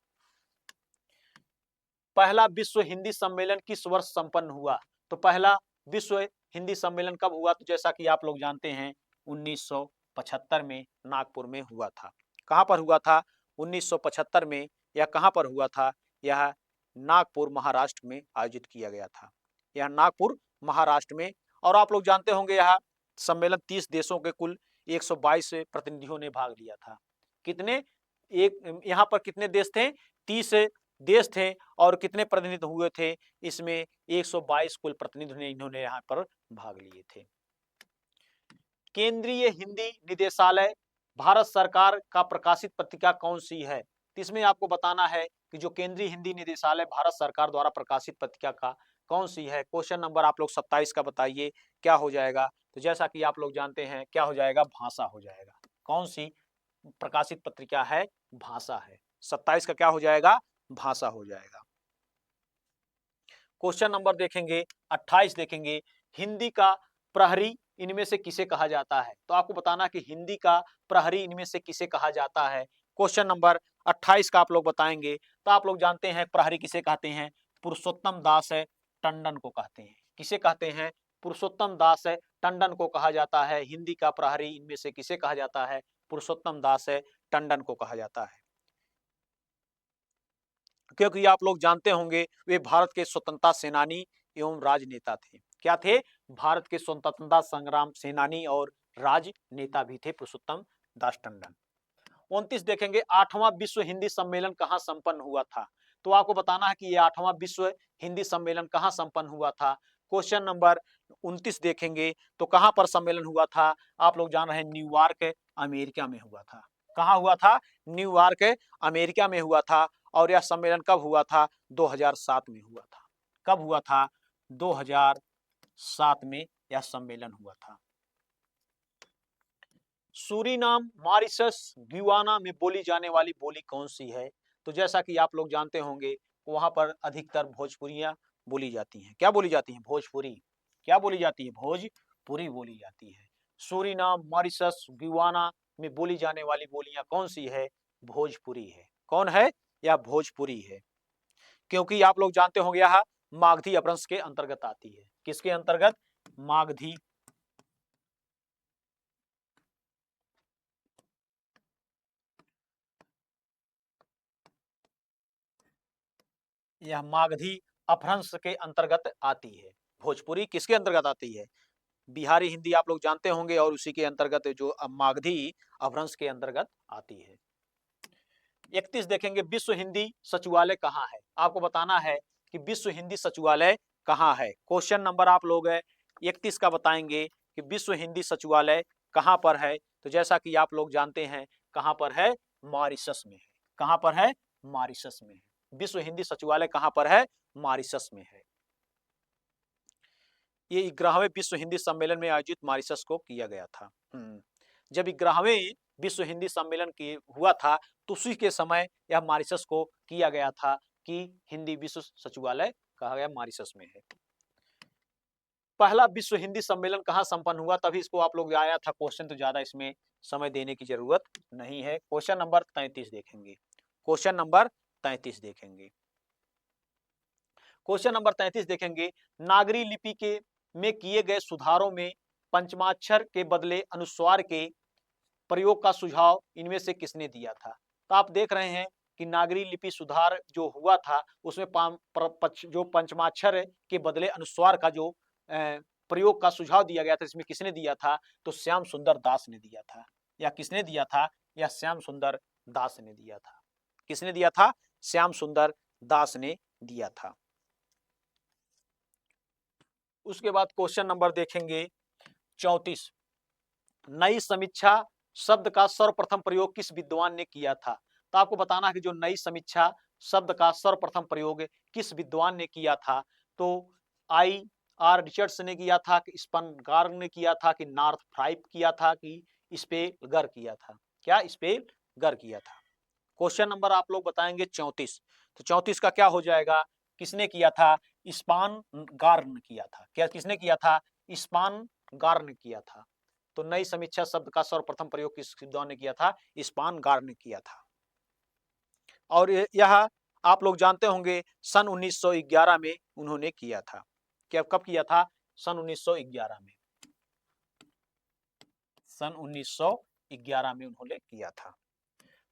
Speaker 1: पहला विश्व हिंदी सम्मेलन किस वर्ष संपन्न हुआ? तो पहला विश्व हिंदी सम्मेलन कब हुआ? तो जैसा कि आप लोग जानते हैं, 1975 में नागपुर में हुआ था। कहां पर हुआ था? 1975 में। यह कहां पर हुआ था? यह नागपुर, महाराष्ट्र में आयोजित किया गया था। यह नागपुर, महाराष्ट्र में। और आप लोग जानते होंगे यह सम्मेलन 30 देशों के कुल 122 प्रतिनिधियों ने भाग लिया था। कितने? एक यहाँ पर कितने देश थे? 30 देश थे। और कितने प्रतिनिधि हुए थे? इसमें 122 कुल प्रतिनिधि ने इन्होंने यहाँ पर भाग लिए थे। केंद्रीय हिंदी निदेशालय भारत सरकार का प्रकाशित पत्रिका कौन सी है? तो इसमें आपको बताना है कि जो केंद्रीय हिंदी निदेशालय भारत सरकार द्वारा प्रकाशित पत्रिका का कौन सी है। क्वेश्चन नंबर आप लोग 27 का बताइए क्या हो जाएगा। तो जैसा कि आप लोग जानते हैं क्या हो जाएगा, भाषा हो जाएगा। कौन सी प्रकाशित पत्रिका है? भाषा है। 27 का क्या हो जाएगा? भाषा हो जाएगा। क्वेश्चन नंबर देखेंगे 28 देखेंगे, हिंदी का प्रहरी इनमें से किसे कहा जाता है? तो आपको बताना कि हिंदी का प्रहरी इनमें से किसे कहा जाता है। क्वेश्चन नंबर 28 का आप लोग बताएंगे। तो आप लोग जानते हैं प्रहरी किसे कहते हैं? पुरुषोत्तम दास टंडन को कहते हैं। किसे कहते हैं? पुरुषोत्तम दास टंडन को कहा जाता है। हिंदी का प्रहरी इनमें से किसे कहा जाता है? पुरुषोत्तम दास टंडन को कहा जाता है। क्योंकि आप लोग जानते होंगे वे भारत के स्वतंत्रता सेनानी एवं राजनेता थे। क्या थे? भारत के स्वतंत्रता संग्राम सेनानी और राजनेता भी थे पुरुषोत्तम दास टंडन। 29 देखेंगे, 8वां विश्व हिंदी सम्मेलन कहाँ संपन्न हुआ था? तो आपको बताना है कि ये 8वां विश्व हिंदी सम्मेलन कहाँ संपन्न हुआ था। क्वेश्चन नंबर 29 देखेंगे तो कहाँ पर सम्मेलन हुआ था? आप लोग जान रहे हैं न्यूयॉर्क अमेरिका में हुआ था। कहाँ हुआ था? न्यूयॉर्क अमेरिका में हुआ था। और यह सम्मेलन कब हुआ था? 2007 में हुआ था। कब हुआ था? 2007 में यह सम्मेलन हुआ था। सूरीनाम, मॉरिशस, गुयाना में बोली जाने वाली बोली कौन सी है? तो जैसा कि आप लोग जानते होंगे वहां पर अधिकतर भोजपुरियां बोली जाती हैं। क्या बोली जाती हैं? भोजपुरी। क्या बोली जाती है? भोजपुरी बोली जाती है। सूरीनाम, मॉरिशस, गुयाना में बोली जाने वाली बोलियां कौन सी है? भोजपुरी है। कौन है? यह भोजपुरी है। क्योंकि आप लोग जानते होंगे यह मागधी अपभ्रंश के अंतर्गत आती है। किसके अंतर्गत? मागधी। यह मागधी अपभ्रंश के अंतर्गत आती है। भोजपुरी किसके अंतर्गत आती है? बिहारी हिंदी आप लोग जानते होंगे और उसी के अंतर्गत जो मागधी अपभ्रंश के अंतर्गत आती है। 31 देखेंगे, विश्व हिंदी सचिवालय कहाँ है? आपको बताना है कि विश्व हिंदी सचिवालय कहाँ है। क्वेश्चन नंबर आप लोग 31 का बताएंगे कि विश्व हिंदी सचिवालय कहाँ पर है। तो जैसा कि आप लोग जानते हैं कहाँ पर है? मॉरिशस में है। कहाँ पर है? मॉरिशस में है। विश्व हिंदी सचिवालय कहाँ पर है? मॉरिशस में है। ये 11वें विश्व हिंदी सम्मेलन में आयोजित मॉरिशस को किया गया था। जब 11वें विश्व हिंदी सम्मेलन की हुआ था तो उसी के समय यह मॉरिशस को किया गया था कि हिंदी विश्व सचिवालय कहा गया मॉरिशस में है। पहला विश्व हिंदी सम्मेलन कहाँ संपन्न हुआ? तभी इसको आप लोग आया था क्वेश्चन, तो ज्यादा इसमें समय देने की जरूरत नहीं है। क्वेश्चन नंबर 33 देखेंगे। क्वेश्चन नंबर 33 देखेंगे। क्वेश्चन नंबर 33 देखेंगे, नागरी लिपि के में किए गए सुधारों में पंचमाक्षर के बदले अनुस्वार के प्रयोग का सुझाव इनमें से किसने दिया था? तो आप देख रहे हैं कि नागरी लिपि सुधार जो हुआ था उसमें जो पंचमाक्षर के बदले अनुस्वार का जो प्रयोग का सुझाव दिया गया था, इसमें किसने दिया था? तो श्याम सुंदर दास ने दिया था। या किसने दिया था? या श्याम सुंदर दास ने दिया था। किसने दिया था? श्याम सुंदर दास ने दिया था। उसके बाद क्वेश्चन नंबर देखेंगे 34, नई समीक्षा शब्द का सर्वप्रथम प्रयोग किस विद्वान ने किया था? तो आपको बताना है कि जो नई समीक्षा शब्द का सर्वप्रथम प्रयोग किस विद्वान ने किया था। तो आई आर रिचर्ड्स ने किया था कि स्पनगार ने किया था कि नॉर्थ फ्राइप किया था कि स्पेलगर किया था? क्या? स्पेलगर किया था। क्वेश्चन नंबर आप लोग बताएंगे 34। तो 34 का क्या हो जाएगा? किसने किया था? स्पनगार ने किया था। क्या किसने किया था? स्पनगार ने किया था। तो नई समीक्षा शब्द का सर्वप्रथम प्रयोग किस विद्वान ने किया था? स्पनगार ने किया था। और यह आप लोग जानते होंगे सन 1911 में उन्होंने किया था। क्या कब किया था? सन 1911 में। सन 1911 में उन्होंने किया था।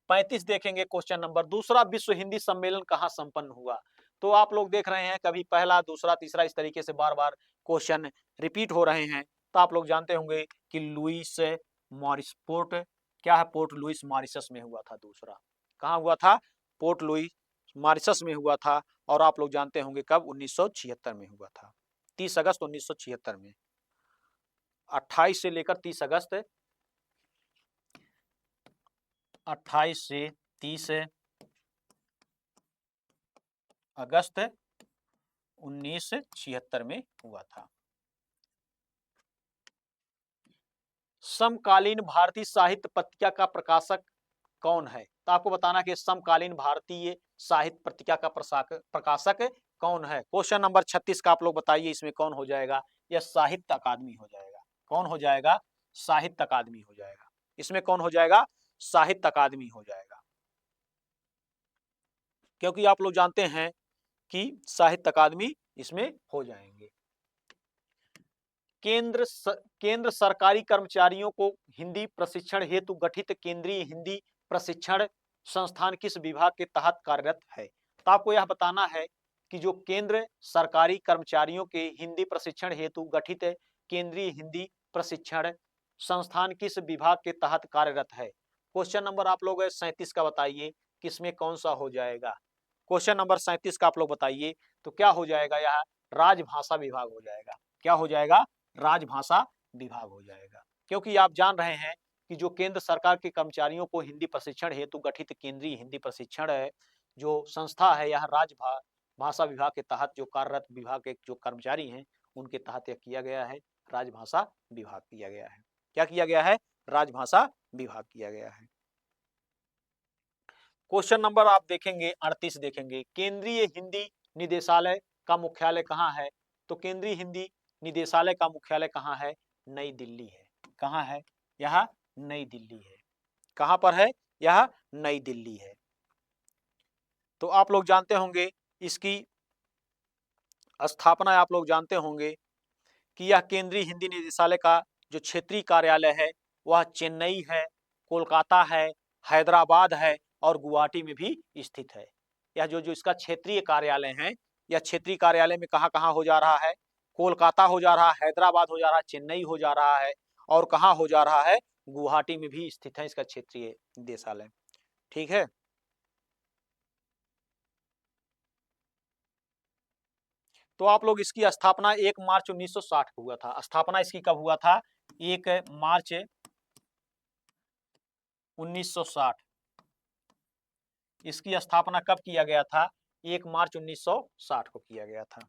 Speaker 1: 35 देखेंगे क्वेश्चन नंबर, दूसरा विश्व हिंदी सम्मेलन कहाँ संपन्न हुआ? तो आप लोग देख रहे हैं कभी पहला, दूसरा, तीसरा इस तरीके से बार बार क्वेश्चन रिपीट हो रहे हैं। तो आप लोग जानते होंगे कि लुइस मॉरिस पोर्ट, क्या है? पोर्ट लुइस मॉरिशस में हुआ था। दूसरा कहाँ हुआ था? पोर्ट लुइस मॉरिशस में हुआ था। और आप लोग जानते होंगे कब? 1976 में हुआ था, 30 अगस्त 1976 में। 28 से लेकर 30 अगस्त, 28 से 30 अगस्त 1976 में हुआ था। समकालीन भारतीय साहित्य पत्रिका का प्रकाशक कौन है? तो आपको बताना कि समकालीन भारतीय साहित्य पत्रिका का प्रकाशक कौन है। क्वेश्चन नंबर 36 का आप लोग बताइए, इसमें कौन हो जाएगा? यह साहित्य अकादमी हो जाएगा। कौन हो जाएगा? साहित्य अकादमी हो जाएगा। इसमें कौन हो जाएगा? साहित्य अकादमी हो जाएगा, क्योंकि आप लोग जानते हैं कि साहित्य अकादमी इसमें हो जाएंगे। केंद्र सरकारी कर्मचारियों को हिंदी प्रशिक्षण हेतु गठित केंद्रीय हिंदी प्रशिक्षण संस्थान किस विभाग के तहत कार्यरत है? तो आपको यह बताना है कि जो केंद्र सरकारी कर्मचारियों के हिंदी प्रशिक्षण हेतु गठित केंद्रीय हिंदी प्रशिक्षण संस्थान किस विभाग के तहत कार्यरत है। क्वेश्चन नंबर आप लोग 37 का बताइए, किसमें कौन सा हो जाएगा? क्वेश्चन नंबर 37 का आप लोग बताइए, तो क्या हो जाएगा? यह राजभाषा विभाग हो जाएगा। क्या हो जाएगा? राजभाषा विभाग हो जाएगा, क्योंकि आप जान रहे हैं कि जो केंद्र सरकार के कर्मचारियों को हिंदी प्रशिक्षण हेतु गठित केंद्रीय हिंदी प्रशिक्षण है जो संस्था है, यह भाषा विभाग के तहत जो कार्यरत विभाग के जो कर्मचारी हैं उनके तहत यह किया गया है, राजभाषा विभाग किया गया है। क्या किया गया है? राजभाषा विभाग किया गया है। क्वेश्चन नंबर आप देखेंगे 38 देखेंगे, केंद्रीय हिंदी निदेशालय का मुख्यालय कहाँ है? तो केंद्रीय हिंदी निदेशालय का मुख्यालय कहाँ है? नई दिल्ली है। कहाँ है? यह नई दिल्ली है। कहाँ पर है? यह नई दिल्ली है। तो आप लोग जानते होंगे इसकी स्थापना, आप लोग जानते होंगे कि यह केंद्रीय हिंदी निदेशालय का जो क्षेत्रीय कार्यालय है वह चेन्नई है, कोलकाता है, हैदराबाद है और गुवाहाटी में भी स्थित है। यह जो जो इसका क्षेत्रीय कार्यालय है, यह क्षेत्रीय कार्यालय में कहाँ कहाँ हो जा रहा है? कोलकाता हो जा रहा है, हैदराबाद हो जा रहा है, चेन्नई हो जा रहा है और कहाँ हो जा रहा है? गुवाहाटी में भी स्थित है इसका क्षेत्रीय निदेशालय। ठीक है। तो आप लोग इसकी स्थापना 1 मार्च 1960 को हुआ था। स्थापना इसकी कब हुआ था? 1 मार्च 1960। इसकी स्थापना कब किया गया था? 1 मार्च 1960 को किया गया था।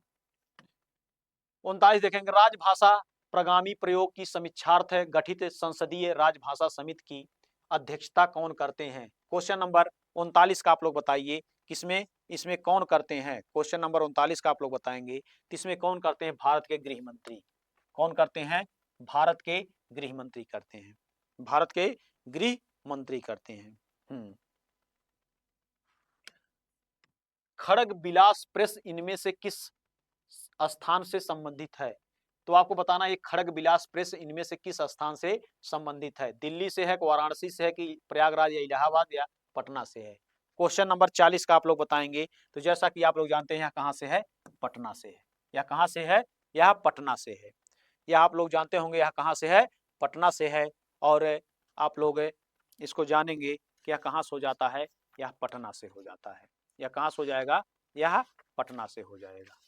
Speaker 1: 39 देखेंगे, राजभाषा प्रगामी प्रयोग की समीक्षार्थ गठित संसदीय राजभाषा समिति की अध्यक्षता कौन करते हैं? क्वेश्चन नंबर 39 का आप लोग बताइए, किसमें इसमें कौन करते हैं? क्वेश्चन नंबर 39 का आप लोग बताएंगे, इसमें कौन करते हैं? भारत के गृह मंत्री। कौन करते हैं? भारत के गृह मंत्री करते हैं। भारत के गृह मंत्री करते हैं। खड़ग विलास प्रेस इनमें से किस स्थान से संबंधित है? तो आपको बताना है खड़ग विलास प्रेस इनमें से किस स्थान से संबंधित है? दिल्ली से है, वाराणसी से है कि प्रयागराज या इलाहाबाद या पटना से है? क्वेश्चन नंबर 40 का आप लोग बताएंगे, तो जैसा कि आप लोग जानते हैं यह कहां से है? पटना से है। यह कहां से है? यह पटना से है। यह आप लोग जानते होंगे यह कहां से है? पटना से है। और आप लोग इसको जानेंगे कि यह कहां से हो जाता है? यह पटना से हो जाता है। यह कहां से हो जाएगा? यह पटना से हो जाएगा।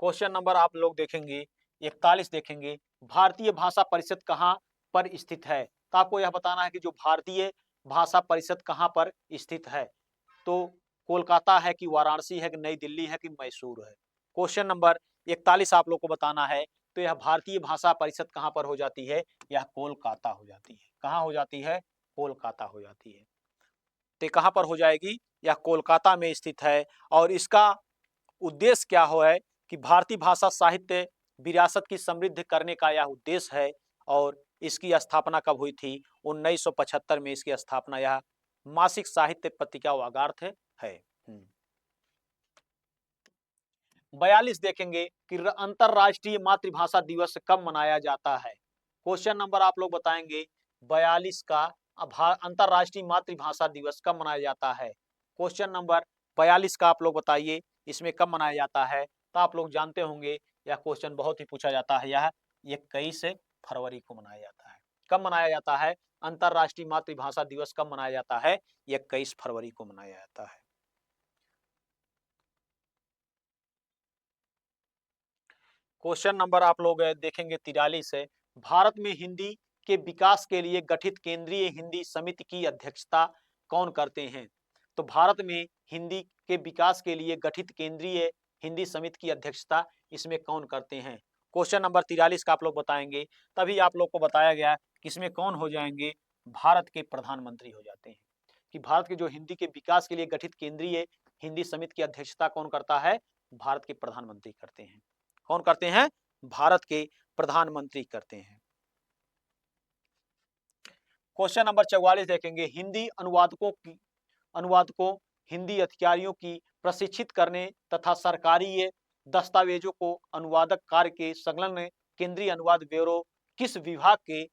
Speaker 1: क्वेश्चन नंबर आप लोग देखेंगे 41 देखेंगे, भारतीय भाषा परिषद कहाँ पर स्थित है? तो आपको यह बताना है कि जो भारतीय भाषा परिषद कहाँ पर स्थित है, तो कोलकाता है कि वाराणसी है कि नई दिल्ली है कि मैसूर है? क्वेश्चन नंबर 41 आप लोग को बताना है, तो यह भारतीय भाषा परिषद कहाँ पर हो जाती है? यह कोलकाता हो जाती है। कहाँ हो जाती है? कोलकाता हो जाती है। तो कहाँ पर हो जाएगी? यह कोलकाता में स्थित है। और इसका उद्देश्य क्या हो है कि भारतीय भाषा साहित्य विरासत की समृद्ध करने का यह उद्देश्य है। और इसकी स्थापना कब हुई थी? 1975 में इसकी स्थापना यह मासिक साहित्य पत्रिका वागार्थ है। 42 देखेंगे कि अंतरराष्ट्रीय मातृभाषा दिवस कब मनाया जाता है? क्वेश्चन नंबर आप लोग बताएंगे 42 का, अंतरराष्ट्रीय मातृभाषा दिवस कब मनाया जाता है? क्वेश्चन नंबर 42 का आप लोग बताइए, इसमें कब मनाया जाता है? तो आप लोग जानते होंगे यह क्वेश्चन बहुत ही पूछा जाता है। यह 21 फरवरी को मनाया जाता है। कब मनाया जाता है? अंतरराष्ट्रीय मातृभाषा दिवस कब मनाया जाता है? 21 फरवरी को मनाया जाता है। क्वेश्चन नंबर आप लोग देखेंगे 43 है। भारत में हिंदी के विकास के लिए गठित केंद्रीय हिंदी समिति की अध्यक्षता कौन करते हैं? तो भारत में हिंदी के विकास के लिए गठित केंद्रीय हिंदी समिति की अध्यक्षता इसमें कौन करते हैं? क्वेश्चन नंबर 43 का आप लोग बताएंगे, तभी आप लोग को बताया गया कि इसमें कौन हो जाएंगे, भारत के प्रधानमंत्री हो जाते हैं। कि भारत के जो हिंदी के विकास के लिए गठित केंद्रीय हिंदी समिति की अध्यक्षता कौन करता है? भारत के प्रधानमंत्री करते हैं। कौन करते हैं? भारत के प्रधानमंत्री करते हैं। क्वेश्चन नंबर 44 देखेंगे, हिंदी अनुवादकों हिंदी अधिकारियों की प्रशिक्षित करने तथा सरकारी दस्तावेजों को अनुवादक कार्य के संलग्न केंद्रीय अनुवाद ब्यूरो किस विभाग के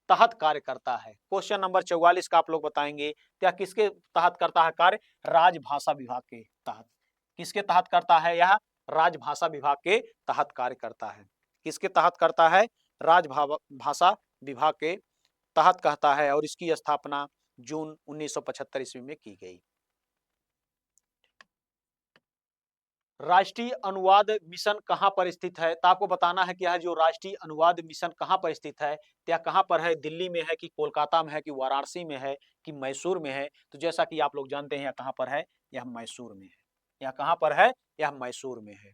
Speaker 1: तहत कार्य करता है? क्वेश्चन नंबर 44 का आप लोग बताएंगे, क्या किसके तहत करता है कार्य? राजभाषा विभाग के तहत। किसके तहत करता है? यह राजभाषा विभाग के तहत कार्य करता है। किसके तहत करता है? राजभाषा विभाग के तहत कहता है, और इसकी स्थापना जून 1975 ईस्वी में की गई। राष्ट्रीय अनुवाद मिशन कहां पर स्थित है? तो आपको बताना है कि यह जो राष्ट्रीय अनुवाद मिशन कहां पर स्थित है, या कहां पर है? दिल्ली में है कि कोलकाता में है कि वाराणसी में है कि मैसूर में है? तो जैसा कि आप लोग जानते हैं यह कहां पर है, यह मैसूर में है। यह कहां पर है? यह मैसूर में है।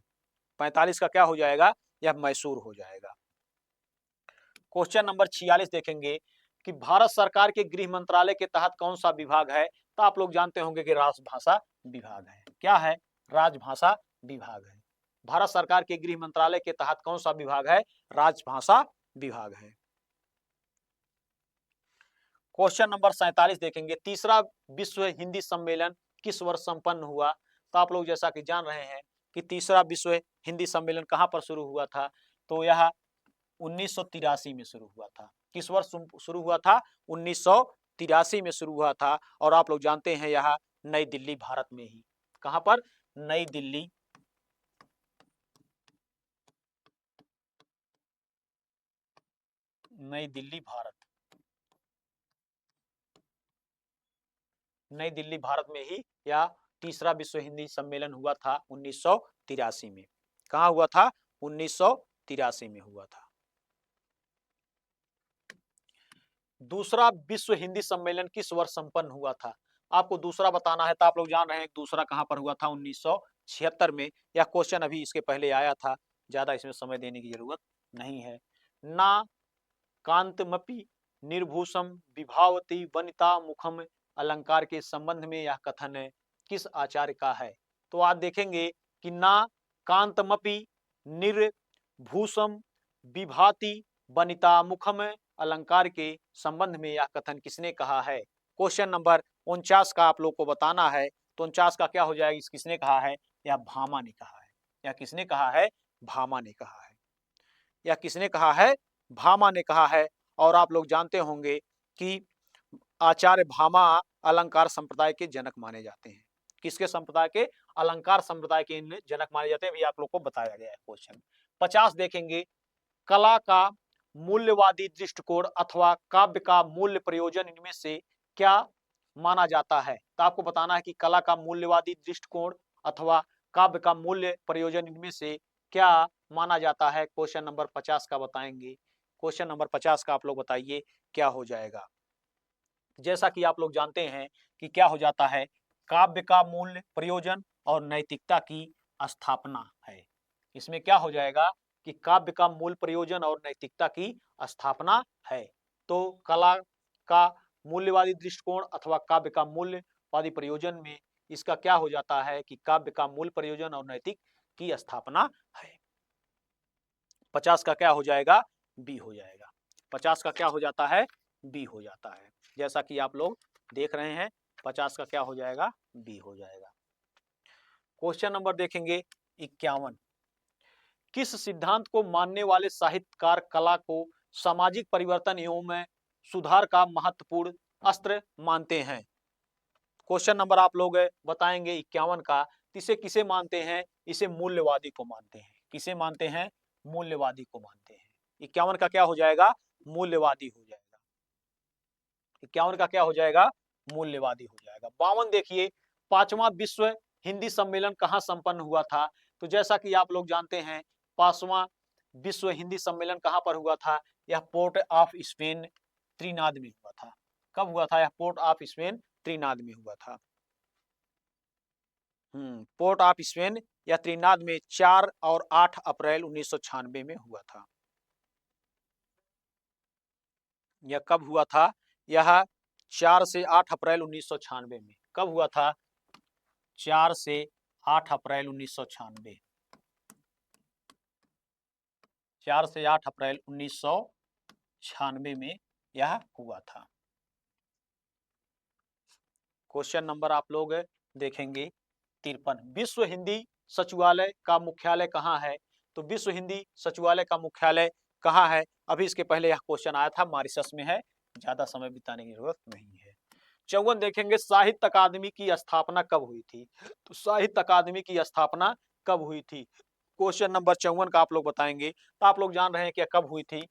Speaker 1: 45 का क्या हो जाएगा? यह मैसूर हो जाएगा। क्वेश्चन नंबर 46 देखेंगे कि भारत सरकार के गृह मंत्रालय के तहत कौन सा विभाग है? तो आप लोग जानते होंगे कि राजभाषा विभाग है। क्या है? राजभाषा विभाग है। भारत सरकार के गृह मंत्रालय के तहत कौन सा विभाग है? राजभाषा विभाग है। क्वेश्चन नंबर 47 देखेंगे, तीसरा विश्व हिंदी सम्मेलन किस वर्ष संपन्न हुआ? तो आप लोग जैसा कि जान रहे हैं कि तीसरा विश्व हिंदी सम्मेलन कहां पर शुरू हुआ था? तो यह 1983 में शुरू हुआ था। किस वर्ष शुरू हुआ था? 1983 में शुरू हुआ था। और आप लोग जानते हैं यह नई दिल्ली, भारत में ही। कहां पर? नई दिल्ली, नई दिल्ली भारत, नई दिल्ली भारत में ही यह तीसरा विश्व हिंदी सम्मेलन हुआ था 1983 में। कहां हुआ था? 1983 में हुआ था। दूसरा विश्व हिंदी सम्मेलन किस वर्ष संपन्न हुआ था? आपको दूसरा बताना है। तो आप लोग जान रहे हैं दूसरा कहां पर हुआ था? 1976 में। यह क्वेश्चन अभी इसके पहले आया था, ज्यादा इसमें समय देने की जरूरत नहीं है। ना कांतमपि निर्भूषम विभावती वनिता मुखम अलंकार के संबंध में यह कथन किस आचार्य का है? तो आप देखेंगे कि ना कांतमपि निर्भूषम विभाति वनिता मुखम अलंकार के संबंध में यह कथन किसने कहा है? क्वेश्चन नंबर 49 का आप लोग को बताना है। तो 49 का क्या हो जाएगा? किसने कहा है? यह भामा ने कहा है। यह किसने कहा है? भामा ने कहा है। यह किसने कहा है? भामा ने कहा है। और आप लोग जानते होंगे कि आचार्य भामा अलंकार संप्रदाय के जनक माने जाते हैं। किसके संप्रदाय के? अलंकार संप्रदाय के जनक माने जाते हैं। भी आप लोग को बताया गया है। क्वेश्चन 50 देखेंगे, कला का मूल्यवादी दृष्टिकोण अथवा काव्य का मूल्य प्रयोजन इनमें से क्या माना जाता है? तो आपको बताना है कि कला का मूल्यवादी दृष्टिकोण अथवा काव्य का मूल्य प्रयोजन इनमें से क्या माना जाता है? क्वेश्चन नंबर 50 का बताएंगे। क्वेश्चन नंबर 50 का आप लोग बताइए क्या हो जाएगा। जैसा कि आप लोग जानते हैं कि क्या हो जाता है, काव्य का मूल्य प्रयोजन और नैतिकता की स्थापना है। इसमें क्या हो जाएगा कि काव्य का मूल प्रयोजन और नैतिकता की स्थापना है। तो कला का मूल्यवादी दृष्टिकोण अथवा काव्य का मूल्यवादी प्रयोजन में इसका क्या हो जाता है कि काव्य का मूल प्रयोजन और नैतिक की स्थापना है। 50 का क्या हो जाएगा? बी हो जाएगा। 50 का क्या हो जाता है? बी हो जाता है। जैसा कि आप लोग देख रहे हैं 50 का क्या हो जाएगा? बी हो जाएगा। क्वेश्चन नंबर देखेंगे 51, किस सिद्धांत को मानने वाले साहित्यकार कला को सामाजिक परिवर्तन एवं सुधार का महत्वपूर्ण अस्त्र मानते हैं? क्वेश्चन नंबर आप लोग बताएंगे 51 का। इसे किसे मानते हैं? इसे मूल्यवादी को मानते हैं। किसे मानते हैं? मूल्यवादी को मानते हैं। 51 का क्या हो जाएगा? मूल्यवादी हो जाएगा। 51 का क्या हो जाएगा? मूल्यवादी हो जाएगा। 52 देखिए, पांचवा विश्व हिंदी सम्मेलन कहां संपन्न हुआ था? तो जैसा कि आप लोग जानते हैं पांचवा विश्व हिंदी सम्मेलन कहां पर हुआ था? यह पोर्ट ऑफ स्पेन त्रिनाद में हुआ था। कब हुआ था? यह पोर्ट ऑफ स्पेन त्रिनाद में हुआ था। पोर्ट ऑफ स्पेन या त्रिनाद में 4 और 8 अप्रैल 1996 में हुआ था। यह कब हुआ था? यह 4 से 8 अप्रैल 1996 में। कब हुआ था? 4 से 8 अप्रैल 1996। 4 से 8 अप्रैल 1996 में यह हुआ था। क्वेश्चन नंबर आप लोग देखेंगे 53। विश्व हिंदी सचिवालय का मुख्यालय कहाँ है? तो विश्व हिंदी सचिवालय का मुख्यालय कहाँ है? अभी इसके पहले यह क्वेश्चन आया था, मॉरिशस में है। ज्यादा समय बिताने की जरूरत नहीं है। 54 देखेंगे, साहित्य अकादमी की स्थापना कब हुई थी? तो साहित्य अकादमी की स्थापना कब हुई थी? क्वेश्चन नंबर 54 का आप लोग बताएंगे। तो आप लोग जान रहे हैं कि कब हुई थी?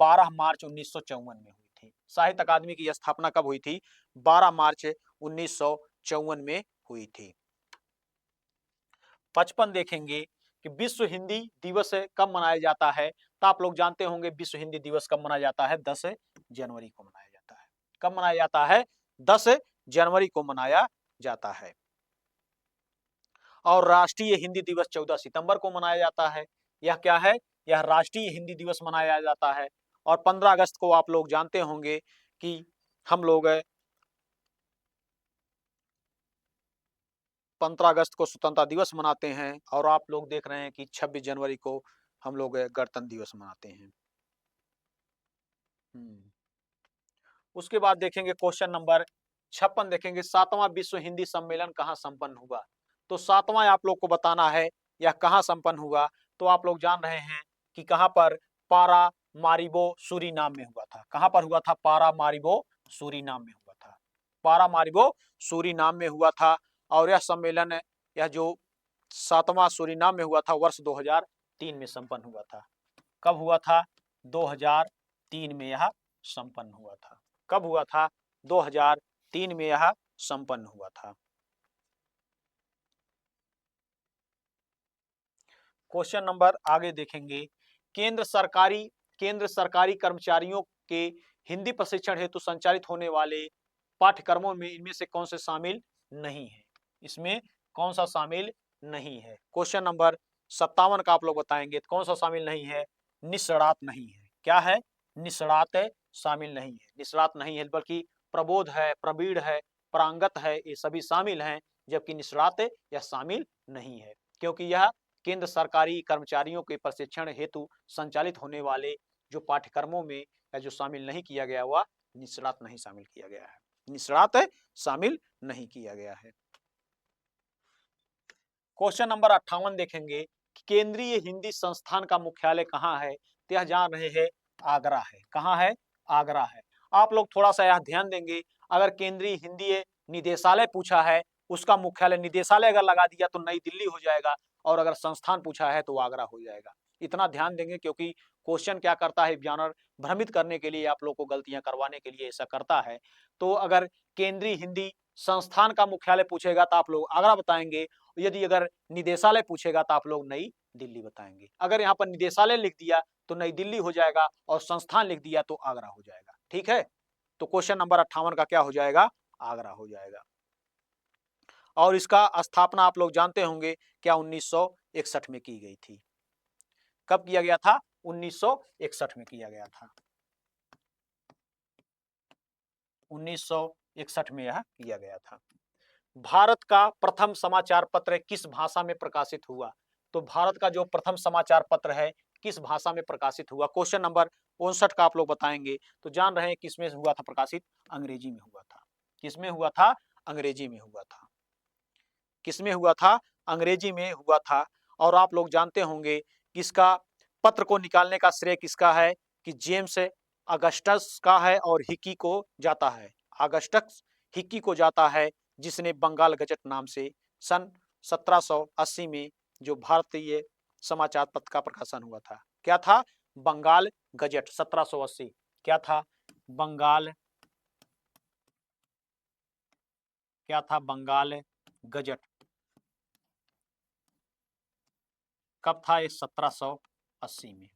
Speaker 1: 12 मार्च 1954 में हुई थी। साहित्य अकादमी की स्थापना कब हुई थी? 12 मार्च 1954 में हुई थी। 55 देखेंगे कि विश्व हिंदी दिवस कब मनाया जाता है? तो आप लोग जानते होंगे विश्व हिंदी दिवस कब मनाया जाता है? 10 जनवरी को मनाया जाता है। कब मनाया जाता है? 10 जनवरी को मनाया जाता है। और राष्ट्रीय हिंदी दिवस 14 सितंबर को मनाया जाता है। यह क्या है? यह राष्ट्रीय हिंदी दिवस मनाया जाता है। और 15 अगस्त को आप लोग जानते होंगे कि हम लोग 15 अगस्त को स्वतंत्रता दिवस मनाते हैं। और आप लोग देख रहे हैं कि 26 जनवरी को हम लोग गणतंत्र दिवस मनाते हैं। उसके बाद देखेंगे क्वेश्चन नंबर 56 देखेंगे, 7वां विश्व हिंदी सम्मेलन कहाँ संपन्न हुआ? तो 7वां आप लोग को बताना है यह कहाँ संपन्न हुआ। तो आप लोग जान रहे हैं कि कहाँ पर? पारा मारिबो सूरीनाम में हुआ था। कहाँ पर हुआ था? पारा मारिबो सूरीनाम में हुआ था। पारा मारिबो सूरीनाम में हुआ था। और यह सम्मेलन, यह जो 7वां सूरीनाम में हुआ था, वर्ष 2003 में संपन्न हुआ था। कब हुआ था? 2003 में यह संपन्न हुआ था। कब हुआ था? 2003 में यह संपन्न हुआ था। क्वेश्चन नंबर आगे देखेंगे, केंद्र सरकारी कर्मचारियों के हिंदी प्रशिक्षण हेतु संचालित होने वाले पाठ्यक्रमों में इनमें से कौन से शामिल नहीं है? इसमें कौन सा शामिल नहीं है? क्वेश्चन नंबर 57 का आप लोग बताएंगे। कौन सा शामिल नहीं है? निष्णात नहीं है। क्या है? निष्णात शामिल नहीं है। निष्णात नहीं है, बल्कि प्रबोध है, प्रवीण है, प्रांगत है, ये सभी शामिल हैं। जबकि निष्णात यह शामिल नहीं है, क्योंकि यह केंद्र सरकारी कर्मचारियों के प्रशिक्षण हेतु संचालित होने वाले जो पाठ्यक्रमों में जो शामिल नहीं किया गया हुआ निष्णात नहीं शामिल किया गया है। निष्णात शामिल नहीं किया गया है। क्वेश्चन नंबर 58 देखेंगे, केंद्रीय हिंदी संस्थान का मुख्यालय कहाँ है? तो यह जान रहे हैं आगरा है। कहाँ है? आगरा है। आप लोग थोड़ा सा यह ध्यान देंगे, अगर केंद्रीय हिंदी निदेशालय पूछा है, उसका मुख्यालय निदेशालय अगर लगा दिया तो नई दिल्ली हो जाएगा, और अगर संस्थान पूछा है तो आगरा हो जाएगा। इतना ध्यान देंगे, क्योंकि क्वेश्चन क्या करता है, एग्जामिनर भ्रमित करने के लिए, आप लोग को गलतियां करवाने के लिए ऐसा करता है। तो अगर केंद्रीय हिंदी संस्थान का मुख्यालय पूछेगा तो आप लोग आगरा बताएंगे। यदि अगर निदेशालय पूछेगा तो आप लोग नई दिल्ली बताएंगे। अगर यहाँ पर निदेशालय लिख दिया तो नई दिल्ली हो जाएगा, और संस्थान लिख दिया तो आगरा हो जाएगा। ठीक है, तो क्वेश्चन नंबर 58 का क्या हो जाएगा? आगरा हो जाएगा। और इसका स्थापना आप लोग जानते होंगे क्या? 1961 में की गई थी। कब किया गया था? 1961 में किया गया था। 1961 में यह किया गया था। भारत का प्रथम समाचार पत्र किस भाषा में प्रकाशित हुआ? तो भारत का जो प्रथम समाचार पत्र है किस भाषा में प्रकाशित हुआ? क्वेश्चन नंबर 59 का आप लोग बताएंगे। तो जान रहे हैं किसमें हुआ था प्रकाशित? अंग्रेजी में हुआ था। किसमें हुआ था? अंग्रेजी में हुआ था। किसमें हुआ था? अंग्रेजी में हुआ था। और आप लोग जानते होंगे कि इसका पत्र को निकालने का श्रेय किसका है? कि जेम्स अगस्टस का है, और हिक्की को जाता है। अगस्टस हिक्की को जाता है, जिसने बंगाल गजट नाम से सन 1780 में जो भारतीय समाचार पत्र का प्रकाशन हुआ था। क्या था? बंगाल गजट 1780। क्या था? बंगाल, क्या था? बंगाल गजट। कब था? ये 1780 में।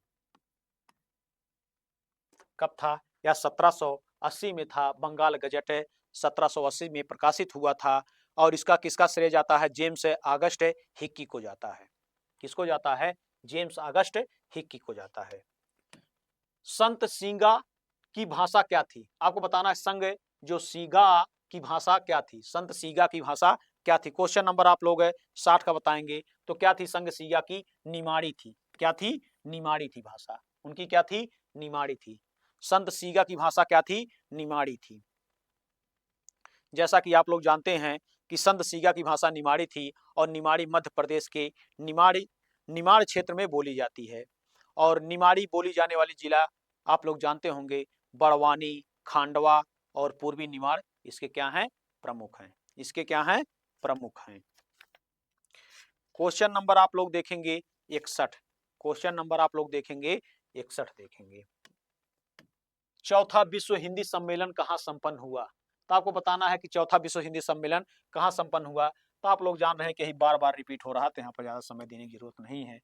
Speaker 1: कब था? या 1780 में था। बंगाल गजट 1780 में प्रकाशित हुआ था और इसका किसका श्रेय जाता है? जेम्स ऑगस्ट हिक्की को जाता है। किसको जाता है? जेम्स ऑगस्ट हिक्की को जाता है। संत सीगा की भाषा क्या थी? आपको बताना है संग जो सीगा की भाषा क्या थी? संत सीगा की भाषा क्या थी? क्वेश्चन नंबर आप लोग 60 का बताएंगे। तो क्या थी? संग सीगा की निमाड़ी थी। क्या थी? निमाड़ी थी भाषा। उनकी क्या थी? निमाड़ी थी। संत सीगा की भाषा क्या थी? निमाड़ी थी। जैसा कि आप लोग जानते हैं कि संत सीगा की भाषा निमाड़ी थी और निमाड़ी मध्य प्रदेश के निमाड़ क्षेत्र में बोली जाती है। और निमाड़ी बोली जाने वाली जिला आप लोग जानते होंगे, बड़वानी, खांडवा और पूर्वी निमाड़ इसके क्या हैं? प्रमुख हैं। इसके क्या हैं? प्रमुख हैं। क्वेश्चन नंबर आप लोग देखेंगे 61। क्वेश्चन नंबर आप लोग देखेंगे 61 देखेंगे। चौथा विश्व हिंदी सम्मेलन कहाँ संपन्न हुआ? तो आपको बताना है कि चौथा विश्व हिंदी सम्मेलन कहाँ संपन्न हुआ। तो आप लोग जान रहे हैं कि यही बार बार रिपीट हो रहा है, तो यहाँ पर ज्यादा समय देने की जरूरत नहीं है।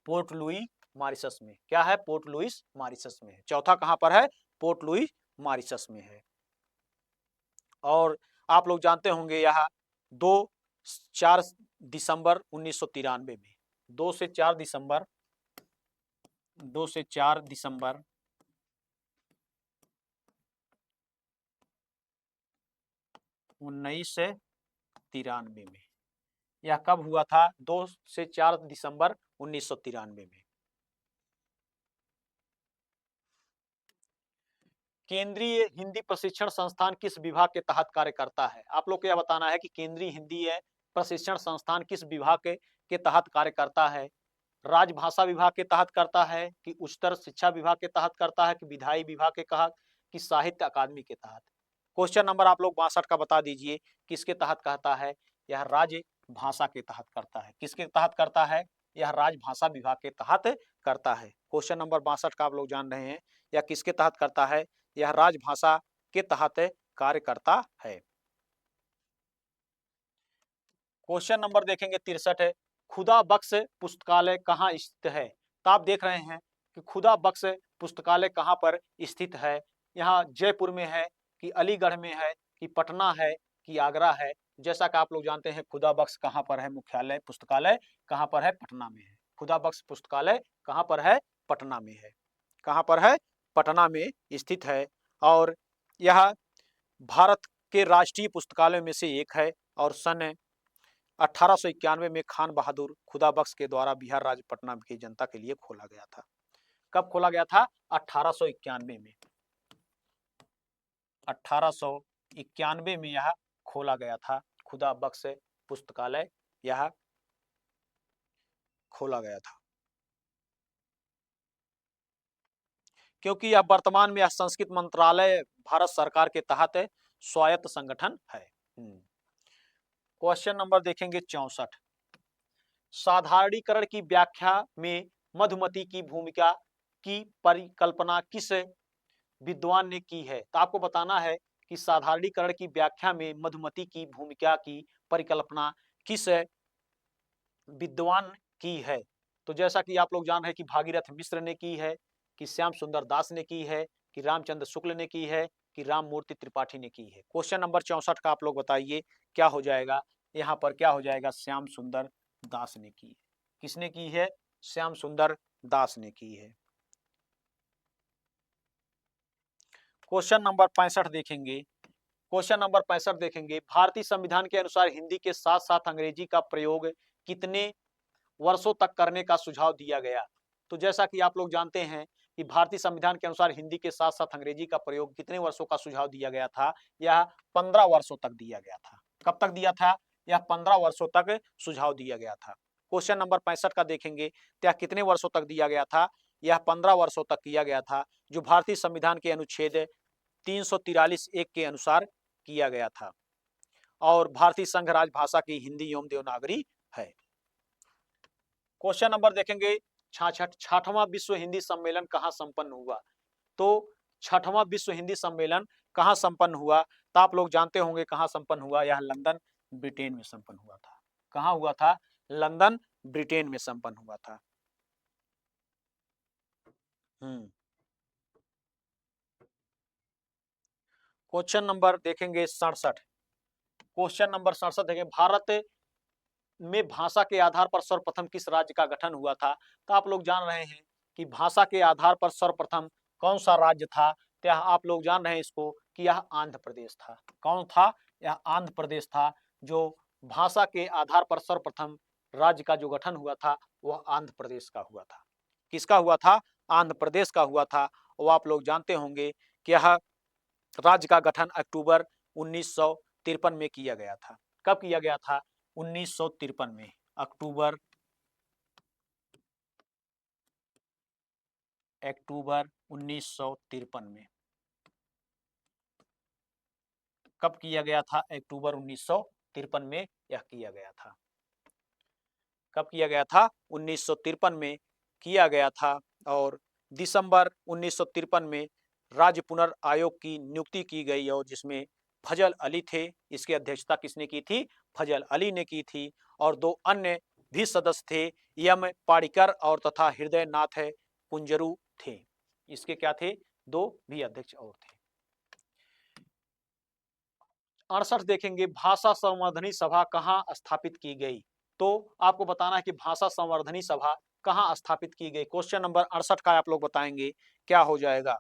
Speaker 1: पोर्ट लुई मॉरिशस में। क्या है? पोर्ट लुइस मॉरिशस में है। चौथा कहाँ पर है? पोर्ट लुई मॉरिशस में है। और आप लोग जानते होंगे यह 2-4 दिसंबर 1993 में 2 से 4 दिसंबर 1993 में। यह कब हुआ था? 2 से 4 दिसंबर 1993 में। केंद्रीय हिंदी प्रशिक्षण संस्थान किस विभाग के तहत कार्य करता है? आप लोग को यह बताना है कि केंद्रीय हिंदी प्रशिक्षण संस्थान किस विभाग के तहत कार्य करता है। राजभाषा विभाग के तहत करता है कि उच्चतर शिक्षा विभाग के तहत करता है कि विधायी विभाग के तहत कि साहित्य अकादमी के तहत? क्वेश्चन नंबर आप लोग 62 का बता दीजिए, किसके तहत करता है? यह राजभाषा के तहत करता है। किसके तहत करता है? यह राजभाषा विभाग के तहत करता है। क्वेश्चन नंबर 62 का आप लोग जान रहे हैं, यह किसके तहत करता है? यह राजभाषा के तहत कार्य करता है। क्वेश्चन नंबर देखेंगे 63। खुदा बख्श पुस्तकालय कहाँ स्थित है? तो आप देख रहे हैं कि खुदा बख्श पुस्तकालय कहाँ पर स्थित है। यहाँ जयपुर में है कि अलीगढ़ में है कि पटना है कि आगरा है? जैसा कि आप लोग जानते हैं खुदा बख्श कहाँ पर है? मुख्यालय पुस्तकालय कहाँ पर है? पटना में है। खुदा बख्श पुस्तकालय कहाँ पर है? पटना में है। कहाँ पर है? पटना में स्थित है। और यह भारत के राष्ट्रीय पुस्तकालय में से एक है और सन 1891 में खान बहादुर खुदा बख्श के द्वारा बिहार राज्य पटना की जनता के लिए खोला गया था। कब खोला गया था? 1891 में। 1891 में यह खोला गया था। खुदा बख्श पुस्तकालय यह खोला गया था, क्योंकि यह वर्तमान में यह संस्कृत मंत्रालय भारत सरकार के तहत स्वायत्त संगठन है। क्वेश्चन नंबर देखेंगे 64। साधारणीकरण की व्याख्या में मधुमति की भूमिका की परिकल्पना किस विद्वान ने की है? तो आपको बताना है कि साधारणीकरण की व्याख्या में मधुमति की भूमिका की परिकल्पना किस विद्वान की है? तो जैसा कि आप लोग जान रहे हैं कि भागीरथ मिश्र ने की है कि श्याम सुंदर दास ने की है कि रामचंद्र शुक्ल ने की है कि राममूर्ति त्रिपाठी ने की है? क्वेश्चन नंबर 64 का आप लोग बताइए क्या हो जाएगा? यहाँ पर क्या हो जाएगा? श्याम सुंदर दास ने की है। किसने की है? श्याम सुंदर दास ने की है। क्वेश्चन नंबर 65 देखेंगे। क्वेश्चन नंबर 65 देखेंगे। भारतीय संविधान के अनुसार हिंदी के साथ साथ अंग्रेजी का प्रयोग कितने वर्षों तक करने का सुझाव दिया गया? तो जैसा कि आप लोग जानते हैं कि भारतीय संविधान के अनुसार हिंदी के साथ साथ अंग्रेजी का प्रयोग कितने वर्षों का सुझाव दिया गया था? यह 15 वर्षों तक दिया गया था। कब तक दिया था? यह 15 वर्षों तक सुझाव दिया गया था। क्वेश्चन नंबर 65 का देखेंगे, यह कितने वर्षों तक दिया गया था? यह 15 वर्षों तक किया गया था, जो भारतीय संविधान के अनुच्छेद 343(1) के अनुसार किया गया था। और भारतीय संघ राजभाषा की हिंदी एवं देवनागरी है। क्वेश्चन नंबर देखेंगे 66। छठवां विश्व हिंदी सम्मेलन कहाँ संपन्न हुआ? तो छठवां विश्व हिंदी सम्मेलन कहाँ संपन्न हुआ? तो आप लोग जानते होंगे कहाँ संपन्न हुआ। यह लंदन ब्रिटेन में संपन्न हुआ था। कहाँ हुआ था? लंदन ब्रिटेन में संपन्न हुआ था। क्वेश्चन नंबर देखेंगे 67। क्वेश्चन नंबर 67 देखें, भारत में भाषा के आधार पर सर्वप्रथम किस राज्य का गठन हुआ था? तो आप लोग जान रहे हैं कि भाषा के आधार पर सर्वप्रथम कौन सा राज्य था? तो आप लोग जान रहे हैं इसको कि यह आंध्र प्रदेश था। कौन था? यह आंध्र प्रदेश था, जो भाषा के आधार पर सर्वप्रथम राज्य का जो गठन हुआ था वह आंध्र प्रदेश का हुआ था। किसका हुआ था? आंध्र प्रदेश का हुआ था। वो आप लोग जानते होंगे कि यह राज्य का गठन अक्टूबर 1953 में किया गया था। कब किया गया था? 1953 में, अक्टूबर 1953 में। कब किया गया था? अक्टूबर 1953 में यह किया गया था। कब किया गया था? 1953 में किया गया था। और दिसंबर 1953 में राज्य पुनर्आयोग की नियुक्ति की गई और जिसमें फजल अली थे। इसकी अध्यक्षता किसने की थी? फजल अली ने की थी। और दो अन्य भी सदस्य थे, एम पाड़िकर और तथा हृदय नाथ कुंजरू थे। इसके क्या थे? दो भी अध्यक्ष और थे। 68 देखेंगे, भाषा संवर्धनी सभा कहाँ स्थापित की गई? तो आपको बताना है कि भाषा संवर्धनी सभा कहाँ स्थापित की गई। क्वेश्चन नंबर 68 का आप लोग बताएंगे क्या हो जाएगा।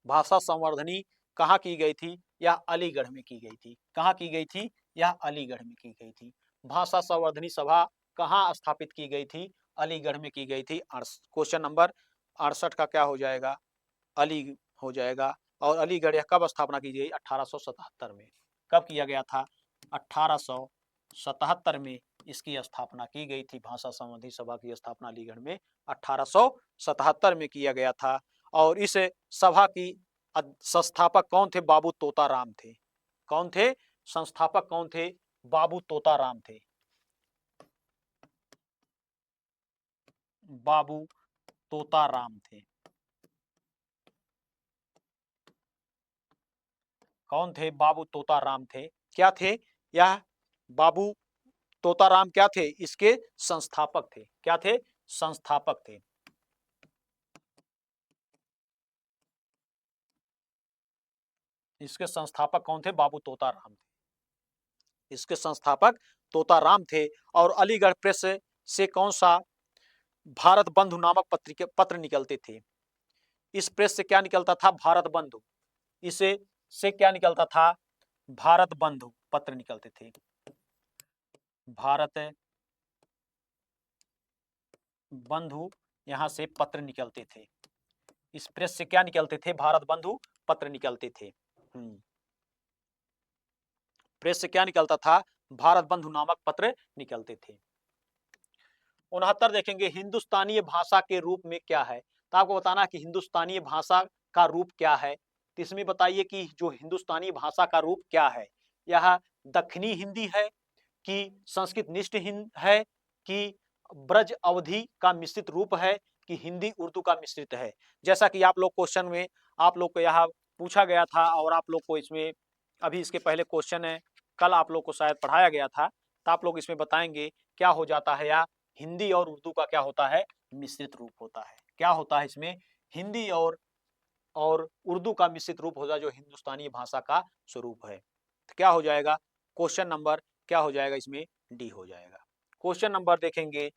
Speaker 1: भाषा संवर्धनी कहाँ की गई थी? यह अलीगढ़ में की गई थी। कहाँ की गई थी? यह अलीगढ़ में की गई थी। भाषा संवर्धनी सभा कहाँ स्थापित की गई थी? अलीगढ़ में की गई थी। क्वेश्चन नंबर 68 का क्या हो जाएगा? अली हो जाएगा। और अलीगढ़ यह कब स्थापना की गई? 1877 में। कब किया गया था? 1877 में इसकी स्थापना की गई थी। भाषा संवर्धनी सभा की स्थापना अलीगढ़ में 1877 में किया गया था। और इस सभा की संस्थापक कौन थे? बाबू तोताराम थे। कौन थे? संस्थापक कौन थे? बाबू तोताराम थे। बाबू तोताराम थे। कौन थे? बाबू तोताराम थे। क्या थे? यह बाबू तोताराम क्या थे? इसके संस्थापक थे। क्या थे? संस्थापक थे। इसके संस्थापक कौन थे? बाबू तोताराम थे। इसके संस्थापक तोताराम थे। और अलीगढ़ प्रेस से कौन सा भारत बंधु नामक पत्र निकलते थे? इस प्रेस से क्या निकलता था? भारत बंधु। इसे से क्या निकलता था? भारत बंधु पत्र निकलते थे। भारत बंधु यहां से पत्र निकलते थे। इस प्रेस से क्या निकलते थे? भारत बंधु पत्र निकलते थे। प्रेस से क्या निकलता था? भारत बंधु नामक पत्र निकलते थे। 69 देखेंगे, हिंदुस्तानी भाषा के रूप में क्या है? तो आपको बताना कि हिंदुस्तानी भाषा का रूप क्या है। तो इसमें बताइए कि जो हिंदुस्तानी भाषा का रूप क्या है। यह दक्षिणी हिंदी है कि संस्कृत निष्ठ हिंद है कि ब्रज अवधि का मिश्रित रूप है कि हिंदी उर्दू का मिश्रित है। जैसा कि आप लोग क्वेश्चन में आप लोग को यहाँ पूछा गया था और आप लोग को इसमें अभी इसके पहले क्वेश्चन है, कल आप लोग को शायद पढ़ाया गया था। तो आप लोग इसमें बताएंगे क्या हो जाता है, या हिंदी और उर्दू का क्या होता है? मिश्रित रूप होता है। क्या होता है इसमें? हिंदी और उर्दू का मिश्रित रूप होता है, जो हिंदुस्तानी भाषा का स्वरूप है। तो क्या हो जाएगा? क्वेश्चन नंबर क्या हो जाएगा इसमें? डी हो जाएगा। क्वेश्चन नंबर देखेंगे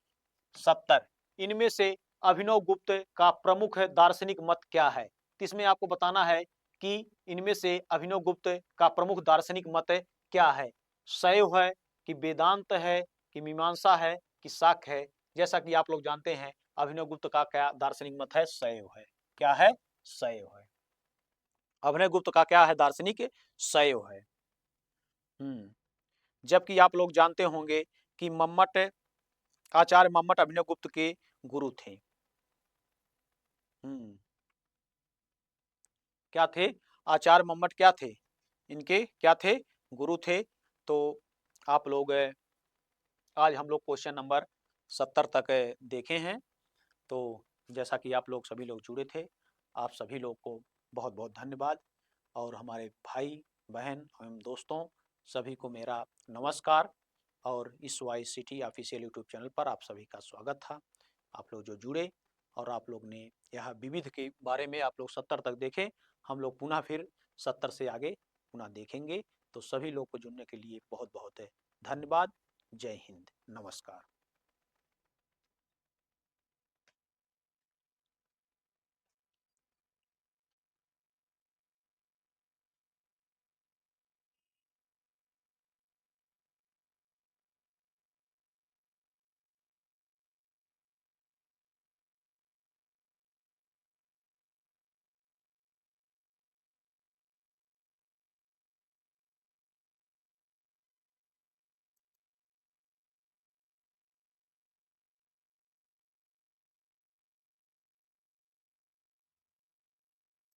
Speaker 1: 70, इनमें से अभिनव गुप्त का प्रमुख दार्शनिक मत क्या है? तो इसमें आपको बताना है कि इनमें से अभिनव गुप्त का प्रमुख दार्शनिक मत क्या है। शैव है कि वेदांत है कि मीमांसा है कि शाक्य है। जैसा कि आप लोग जानते हैं अभिनव गुप्त का क्या दार्शनिक मत है? शैव है। क्या है? शैव है। अभिनव गुप्त का क्या है? दार्शनिक शैव है। जबकि आप लोग जानते होंगे कि आचार्य मम्मट अभिनव गुप्त के गुरु थे। क्या थे? आचार्य मम्मट क्या थे? इनके क्या थे? गुरु थे। तो आप लोग आज हम लोग क्वेश्चन नंबर 70 तक देखे हैं। तो जैसा कि आप लोग सभी लोग जुड़े थे, आप सभी लोग को बहुत बहुत धन्यवाद। और हमारे भाई बहन एवं दोस्तों सभी को मेरा नमस्कार। और इस YCT ऑफिशियल यूट्यूब चैनल पर आप सभी का स्वागत था। आप लोग जो जुड़े और आप लोग ने यह विविध के बारे में आप लोग 70 तक देखे। हम लोग पुनः फिर 70 से आगे पुनः देखेंगे। तो सभी लोग को जुड़ने के लिए बहुत बहुत है धन्यवाद। जय हिंद, नमस्कार।